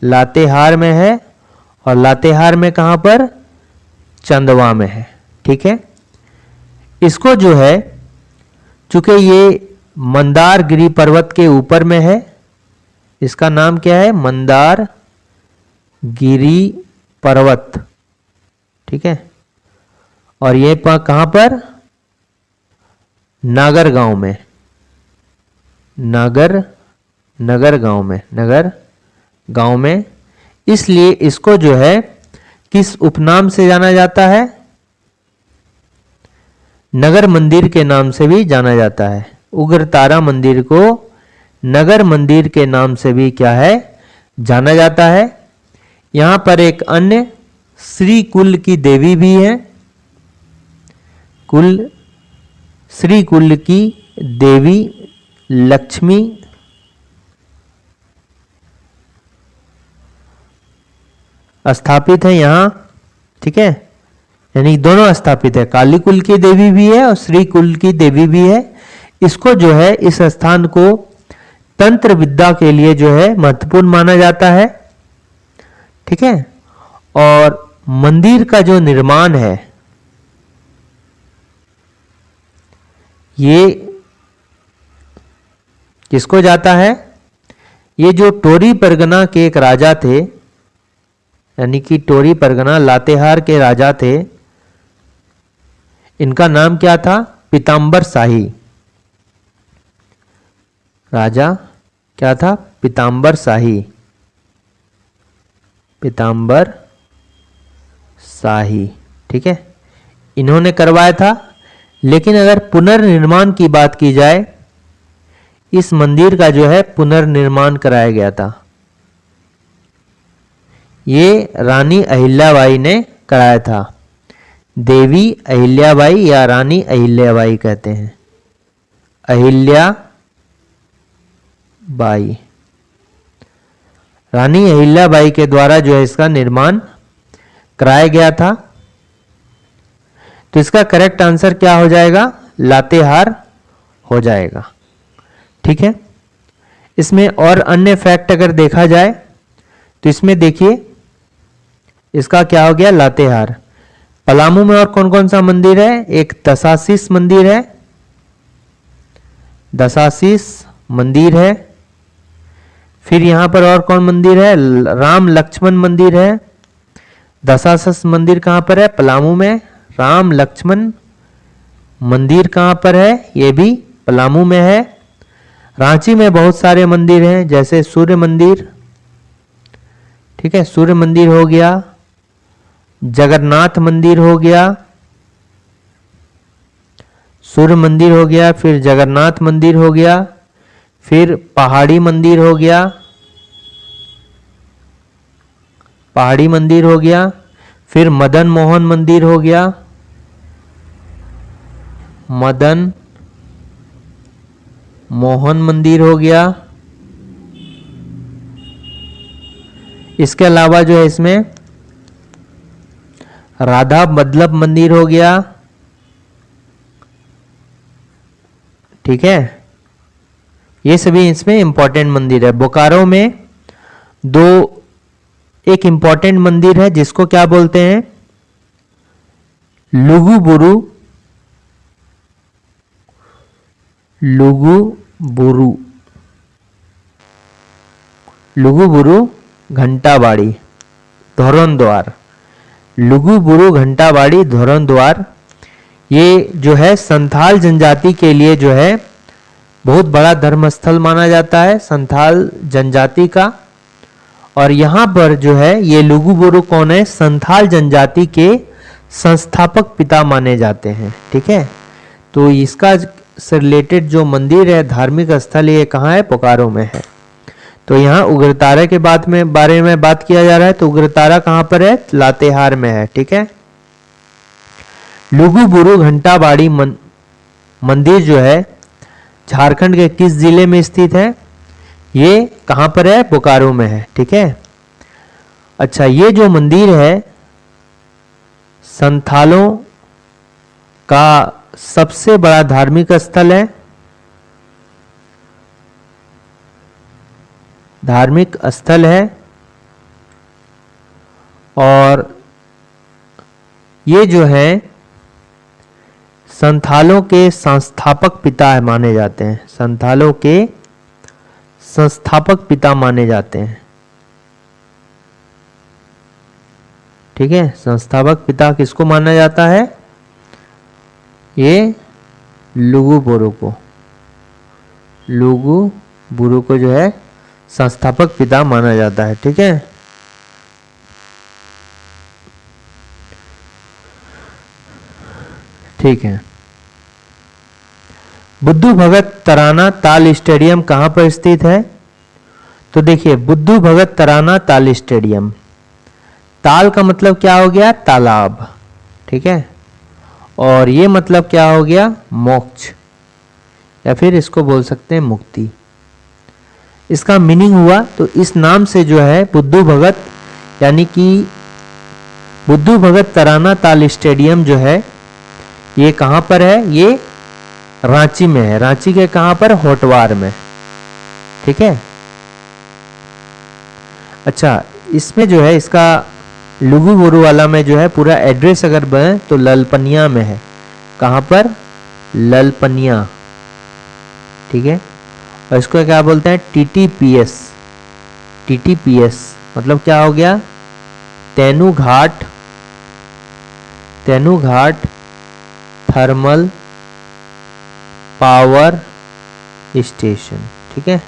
लातेहार में है। और लातेहार में कहां पर? चंदवा में है। ठीक है, इसको जो है चूंकि ये मंदारगिरी पर्वत के ऊपर में है, इसका नाम क्या है? मंदारगिरी पर्वत। ठीक है, और ये कहां पर? नागर गांव में, नगर गांव में, नगर गांव में। इसलिए इसको जो है किस उपनाम से जाना जाता है? नगर मंदिर के नाम से भी जाना जाता है। उग्रतारा मंदिर को नगर मंदिर के नाम से भी क्या है? जाना जाता है। यहां पर एक अन्य श्री कुल की देवी भी है, कुल श्री कुल की देवी लक्ष्मी स्थापित है यहां। ठीक है, यानी दोनों स्थापित है, काली कुल की देवी भी है और श्री कुल की देवी भी है। इसको जो है इस स्थान को तंत्र विद्या के लिए जो है महत्वपूर्ण माना जाता है। ठीक है, और मंदिर का जो निर्माण है ये किसको जाता है? ये जो टोरी परगना के एक राजा थे, यानी कि टोरी परगना लातेहार के राजा थे, इनका नाम क्या था? पीतांबर शाही। राजा क्या था? पीतांबर शाही, पीतांबर शाही। ठीक है, इन्होंने करवाया था। लेकिन अगर पुनर्निर्माण की बात की जाए, इस मंदिर का जो है पुनर्निर्माण कराया गया था, ये रानी अहिल्याबाई ने कराया था। देवी अहिल्याबाई या रानी अहिल्याबाई कहते हैं, अहिल्याबाई। रानी अहिल्याबाई के द्वारा जो है इसका निर्माण कराया गया था। तो इसका करेक्ट आंसर क्या हो जाएगा? लातेहार हो जाएगा। ठीक है, इसमें और अन्य फैक्ट अगर देखा जाए तो इसमें देखिए, इसका क्या हो गया? लातेहार। पलामू में और कौन कौन सा मंदिर है? एक दशाशीष मंदिर है, दशाशीष मंदिर है। फिर यहां पर और कौन मंदिर है? राम लक्ष्मण मंदिर है। दशाशीष मंदिर कहां पर है? पलामू में। राम लक्ष्मण मंदिर कहां पर है? ये भी पलामू में है। रांची में बहुत सारे मंदिर हैं, जैसे सूर्य मंदिर। ठीक है, सूर्य मंदिर हो गया, जगन्नाथ मंदिर हो गया, सूर्य मंदिर हो गया, फिर जगन्नाथ मंदिर हो गया, फिर पहाड़ी मंदिर हो गया, पहाड़ी मंदिर हो गया, फिर मदन मोहन मंदिर हो गया, मदन मोहन मंदिर हो गया। इसके अलावा जो है इसमें राधा बल्लभ मंदिर हो गया। ठीक है, ये सभी इसमें इंपॉर्टेंट मंदिर है। बोकारो में एक इंपॉर्टेंट मंदिर है जिसको क्या बोलते हैं? लुगुबुरु, लुगुबुरु, लुगुबुरु घंटाबाड़ी धोरन द्वार, लुगुबुरु घंटाबाड़ी धोरन द्वार। ये जो है संथाल जनजाति के लिए जो है बहुत बड़ा धर्मस्थल माना जाता है, संथाल जनजाति का। और यहाँ पर जो है ये लुगुबुरु कौन है? संथाल जनजाति के संस्थापक पिता माने जाते हैं। ठीक है, तो इसका से रिलेटेड जो मंदिर है, धार्मिक स्थल, ये कहाँ है? बोकारो में है। तो यहाँ उग्रतारा के बारे में बात किया जा रहा है, तो उग्रतारा कहाँ पर है? लातेहार में है। ठीक है, लुगुबुरु घंटाबाड़ी मंदिर जो है झारखंड के किस जिले में स्थित है? ये कहां पर है? बोकारो में है। ठीक है। अच्छा, ये जो मंदिर है संथालों का सबसे बड़ा धार्मिक स्थल है। धार्मिक स्थल है और ये जो है संथालों के संस्थापक पिता माने जाते हैं। संथालों के संस्थापक पिता माने जाते हैं। ठीक है। संस्थापक पिता किसको माना जाता है? ये लुगुबुरु को। लुगुबुरु को जो है संस्थापक पिता माना जाता है। ठीक है। ठीक है। बुद्धू भगत तराना ताल स्टेडियम कहां पर स्थित है? तो देखिए, बुद्धू भगत तराना ताल स्टेडियम, ताल का मतलब क्या हो गया? तालाब। ठीक है। और ये मतलब क्या हो गया? मोक्ष, या फिर इसको बोल सकते हैं मुक्ति। इसका मीनिंग हुआ तो इस नाम से जो है बुद्धू भगत, यानी कि बुद्धू भगत तराना ताल स्टेडियम जो है ये कहां पर है? ये रांची में है। रांची के कहां पर? होटवार में। ठीक है। अच्छा, इसमें जो है इसका लुगुबुरु वाला में जो है पूरा एड्रेस अगर बने तो ललपनिया में है। कहां पर? ललपनिया। ठीक है। और इसको क्या बोलते हैं? टीटीपीएस। टीटीपीएस मतलब क्या हो गया? Tenughat thermal power station. ठीक है।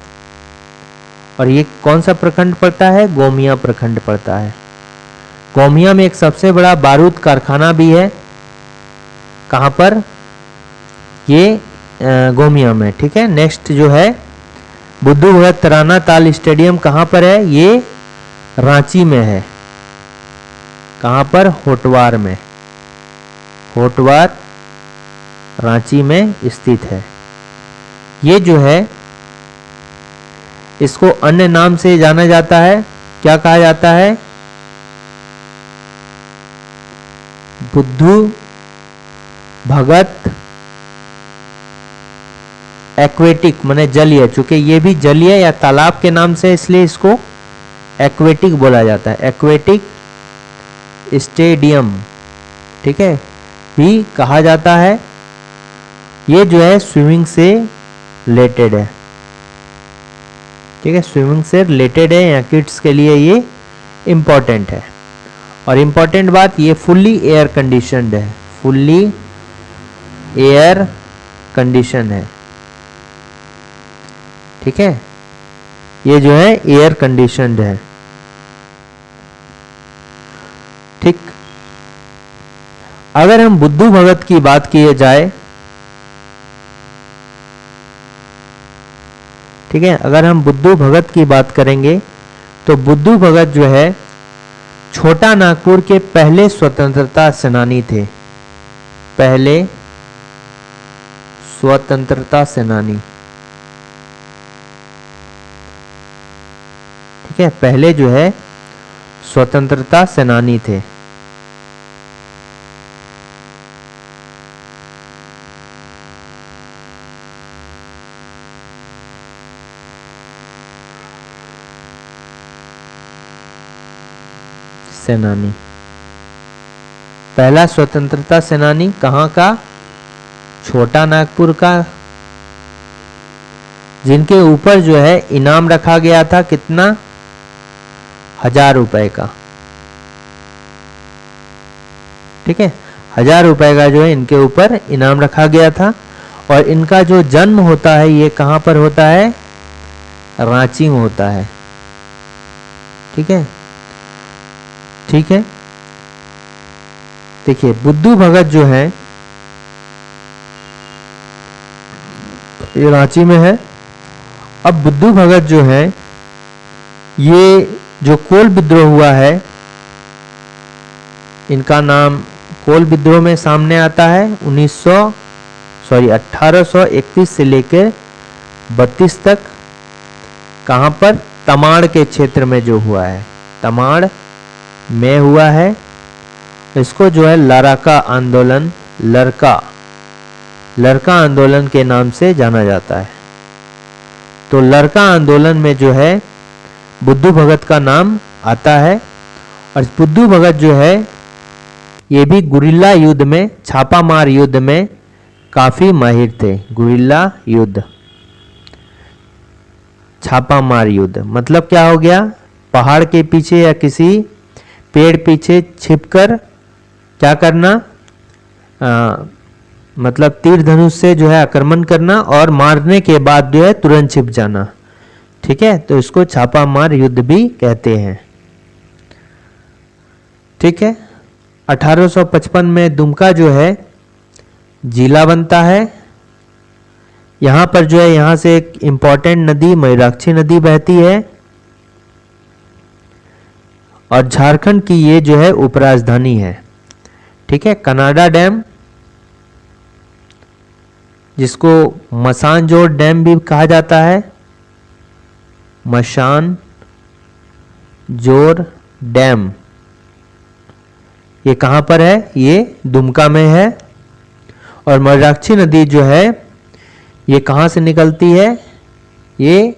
और ये कौन सा प्रखंड पड़ता है? गोमिया प्रखंड पड़ता है। गोमिया में एक सबसे बड़ा बारूद कारखाना भी है। कहां पर? ये गोमिया में। ठीक है। नेक्स्ट जो है बुद्धू भगत तराना ताल स्टेडियम कहां पर है? ये रांची में है। कहां पर? होटवार में। होटवार रांची में स्थित है। ये जो है इसको अन्य नाम से जाना जाता है। क्या कहा जाता है? बुद्धू भगत एक्वेटिक माने जलीय, चूंकि ये भी जलीय या तालाब के नाम से इसलिए इसको एक्वेटिक बोला जाता है। Aquatic stadium. ठीक है, भी कहा जाता है। ये जो है स्विमिंग से रिलेटेड है। ठीक है, स्विमिंग से रिलेटेड है, या किड्स के लिए ये इंपॉर्टेंट है। और इंपॉर्टेंट बात, ये फुल्ली एयर कंडीशनड है। फुल्ली एयर कंडीशन है। ठीक है, ये जो है एयर कंडीशनड है। ठीक, अगर हम बुद्धू भगत की बात किए जाए, ठीक है, अगर हम बुद्धू भगत की बात करेंगे तो बुद्धू भगत जो है छोटा नागपुर के पहले स्वतंत्रता सेनानी थे। पहले स्वतंत्रता सेनानी। ठीक है, पहले जो है स्वतंत्रता सेनानी थे। सेनानी, पहला स्वतंत्रता सेनानी कहां का? छोटा नागपुर का, जिनके ऊपर जो है इनाम रखा गया था कितना? 1000 रुपए का। ठीक है, 1000 रुपए का जो है इनके ऊपर इनाम रखा गया था। और इनका जो जन्म होता है ये कहां पर होता है? रांची में होता है। ठीक है, ठीक है। देखिए, बुद्धू भगत जो है ये रांची में है। अब बुद्धू भगत जो है, ये जो कोल विद्रोह हुआ है, इनका नाम कोल विद्रोह में सामने आता है 1831 से लेकर 32 तक। कहाँ पर? तमाड़ के क्षेत्र में जो हुआ है, तमाड़ में हुआ है। इसको जो है लरका आंदोलन, लरका आंदोलन के नाम से जाना जाता है। तो लरका आंदोलन में जो है बुद्धू भगत का नाम आता है। और बुद्धू भगत जो है ये भी गुरिल्ला युद्ध में, छापामार युद्ध में काफी माहिर थे। गुरिल्ला युद्ध, छापामार युद्ध मतलब क्या हो गया? पहाड़ के पीछे या किसी पेड़ पीछे छिपकर क्या करना, मतलब तीर धनुष से जो है आक्रमण करना और मारने के बाद जो है तुरंत छिप जाना। ठीक है, तो इसको छापामार युद्ध भी कहते हैं। ठीक है, 1855 में दुमका जो है जिला बनता है। यहां पर जो है यहां से एक इंपॉर्टेंट नदी मयूराक्षी नदी बहती है और झारखंड की ये जो है उपराजधानी है। ठीक है, कनाडा डैम, जिसको मसान जोड़ डैम भी कहा जाता है, मसान जोर डैम, ये कहां पर है? ये दुमका में है। और मयूराक्षी नदी जो है ये कहां से निकलती है? ये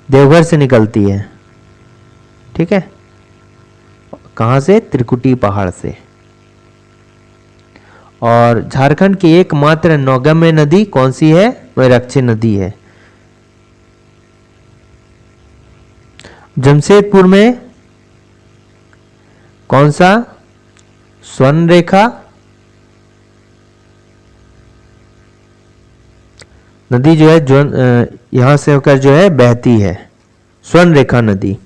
देवघर से निकलती है। ठीक है, कहां से? त्रिकुटी पहाड़ से। और झारखंड की एकमात्र नौगम्य नदी कौन सी है? मयूराक्षी नदी है। जमशेदपुर में कौन सा? स्वर्ण रेखा नदी जो है जो यहां से होकर जो है बहती है, स्वर्ण रेखा नदी।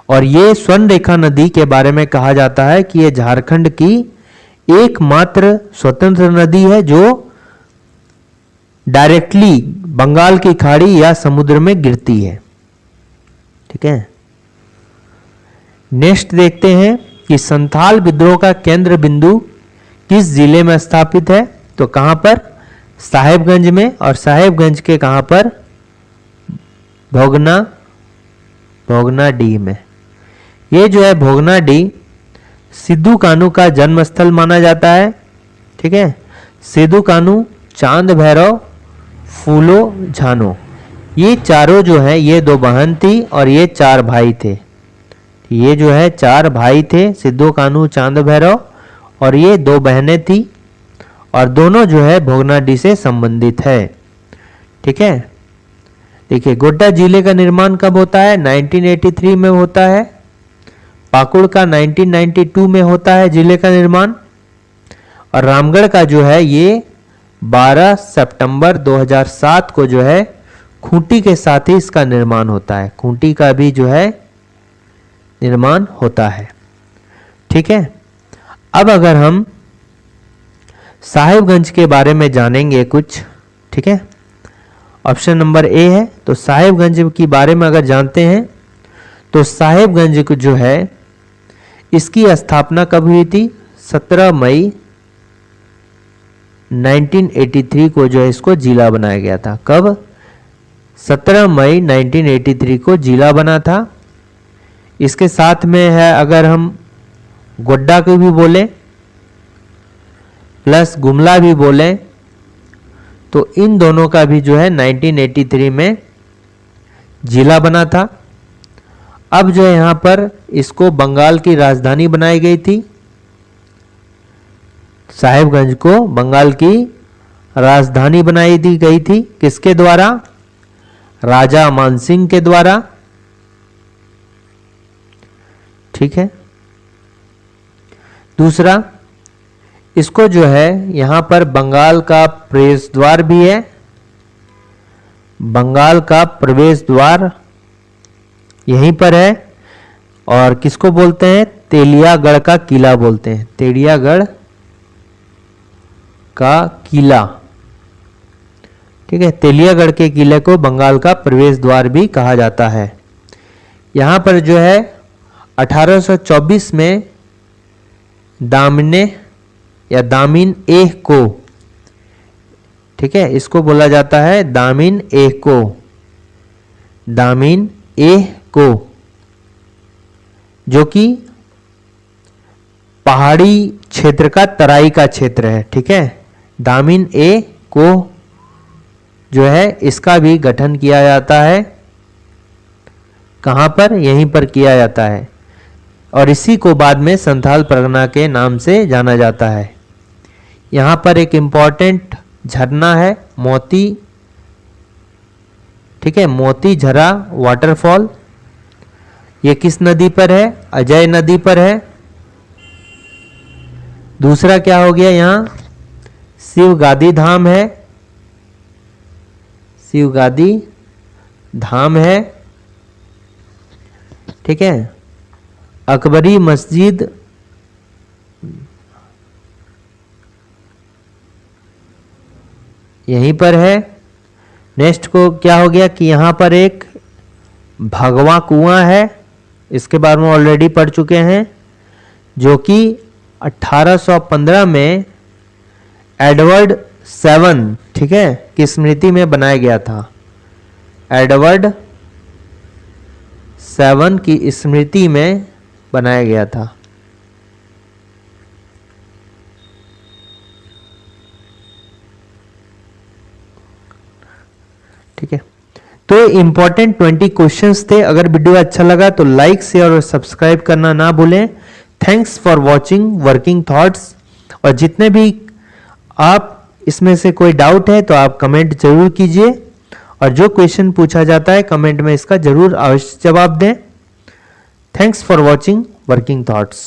और ये स्वर्ण रेखा नदी के बारे में कहा जाता है कि ये झारखंड की एकमात्र स्वतंत्र नदी है जो डायरेक्टली बंगाल की खाड़ी या समुद्र में गिरती है। ठीक है, नेक्स्ट देखते हैं कि संथाल विद्रोह का केंद्र बिंदु किस जिले में स्थापित है? तो कहां पर? साहेबगंज में। और साहेबगंज के कहां पर? भोगनाडीह में। ये जो है भोगनाडीह सिद्धू कान्हू का जन्म स्थल माना जाता है। ठीक है, सिद्धू कान्हू, चांद भैरव, फूलो झानो, ये चारों जो है ये 2 बहन थी और ये 4 भाई थे। ये जो है 4 भाई थे, सिद्धू कान्हू, चांद भैरव, और ये 2 बहनें थी और दोनों जो है भोगनाडीह से संबंधित है। ठीक है, देखिए गोड्डा जिले का निर्माण कब होता है? 1983 में होता है। पाकुड़ का 1992 में होता है जिले का निर्माण। और रामगढ़ का जो है ये 12 सितंबर 2007 को जो है खूंटी के साथ ही इसका निर्माण होता है। खूंटी का भी जो है निर्माण होता है। ठीक है, अब अगर हम साहिबगंज के बारे में जानेंगे कुछ। ठीक है, ऑप्शन नंबर ए है। तो साहिबगंज के बारे में अगर जानते हैं तो साहिबगंज को जो है इसकी स्थापना कब हुई थी? 17 मई 1983 को जो है इसको जिला बनाया गया था। कब? 17 मई 1983 को जिला बना था। इसके साथ में है अगर हम गोड्डा को भी बोलें प्लस गुमला भी बोलें तो इन दोनों का भी जो है 1983 में जिला बना था। अब जो है यहाँ पर इसको बंगाल की राजधानी बनाई गई थी। साहिबगंज को बंगाल की राजधानी बनाई दी गई थी। किसके द्वारा? राजा मानसिंह के द्वारा। ठीक है, दूसरा इसको जो है यहां पर बंगाल का प्रवेश द्वार भी है। बंगाल का प्रवेश द्वार यहीं पर है। और किसको बोलते हैं? तेलियागढ़ का किला बोलते हैं। तेलियागढ़ का किला। ठीक है, तेलियागढ़ के किले को बंगाल का प्रवेश द्वार भी कहा जाता है। यहां पर जो है 1824 में दामिने या दामिन एह को, ठीक है, इसको बोला जाता है दामिन एह को, दामिन एह को, जो कि पहाड़ी क्षेत्र का तराई का क्षेत्र है। ठीक है, दामिन ए को जो है इसका भी गठन किया जाता है, कहां पर, यहीं पर किया जाता है, और इसी को बाद में संथाल परगना के नाम से जाना जाता है। यहां पर एक इंपॉर्टेंट झरना है मोती, ठीक है, मोती झरा वाटरफॉल। ये किस नदी पर है, अजय नदी पर है। दूसरा क्या हो गया, यहां शिव गादी धाम है, शिव गादी धाम है, ठीक है। अकबरी मस्जिद, यहीं पर है। नेक्स्ट को क्या हो गया कि यहां पर एक भगवा कुआं है, इसके बारे में ऑलरेडी पढ़ चुके हैं, जो कि 1815 में एडवर्ड 7, ठीक है, की स्मृति में बनाया गया था। एडवर्ड 7 की स्मृति में बनाया गया था। ठीक है, तो ये इंपॉर्टेंट 20 क्वेश्चंस थे। अगर वीडियो अच्छा लगा तो लाइक, शेयर और सब्सक्राइब करना ना भूलें। Thanks for watching working thoughts. और जितने भी आप इसमें से कोई डाउट है तो आप कमेंट जरूर कीजिए, और जो क्वेश्चन पूछा जाता है कमेंट में इसका जरूर अवश्य जवाब दें। Thanks for watching working thoughts.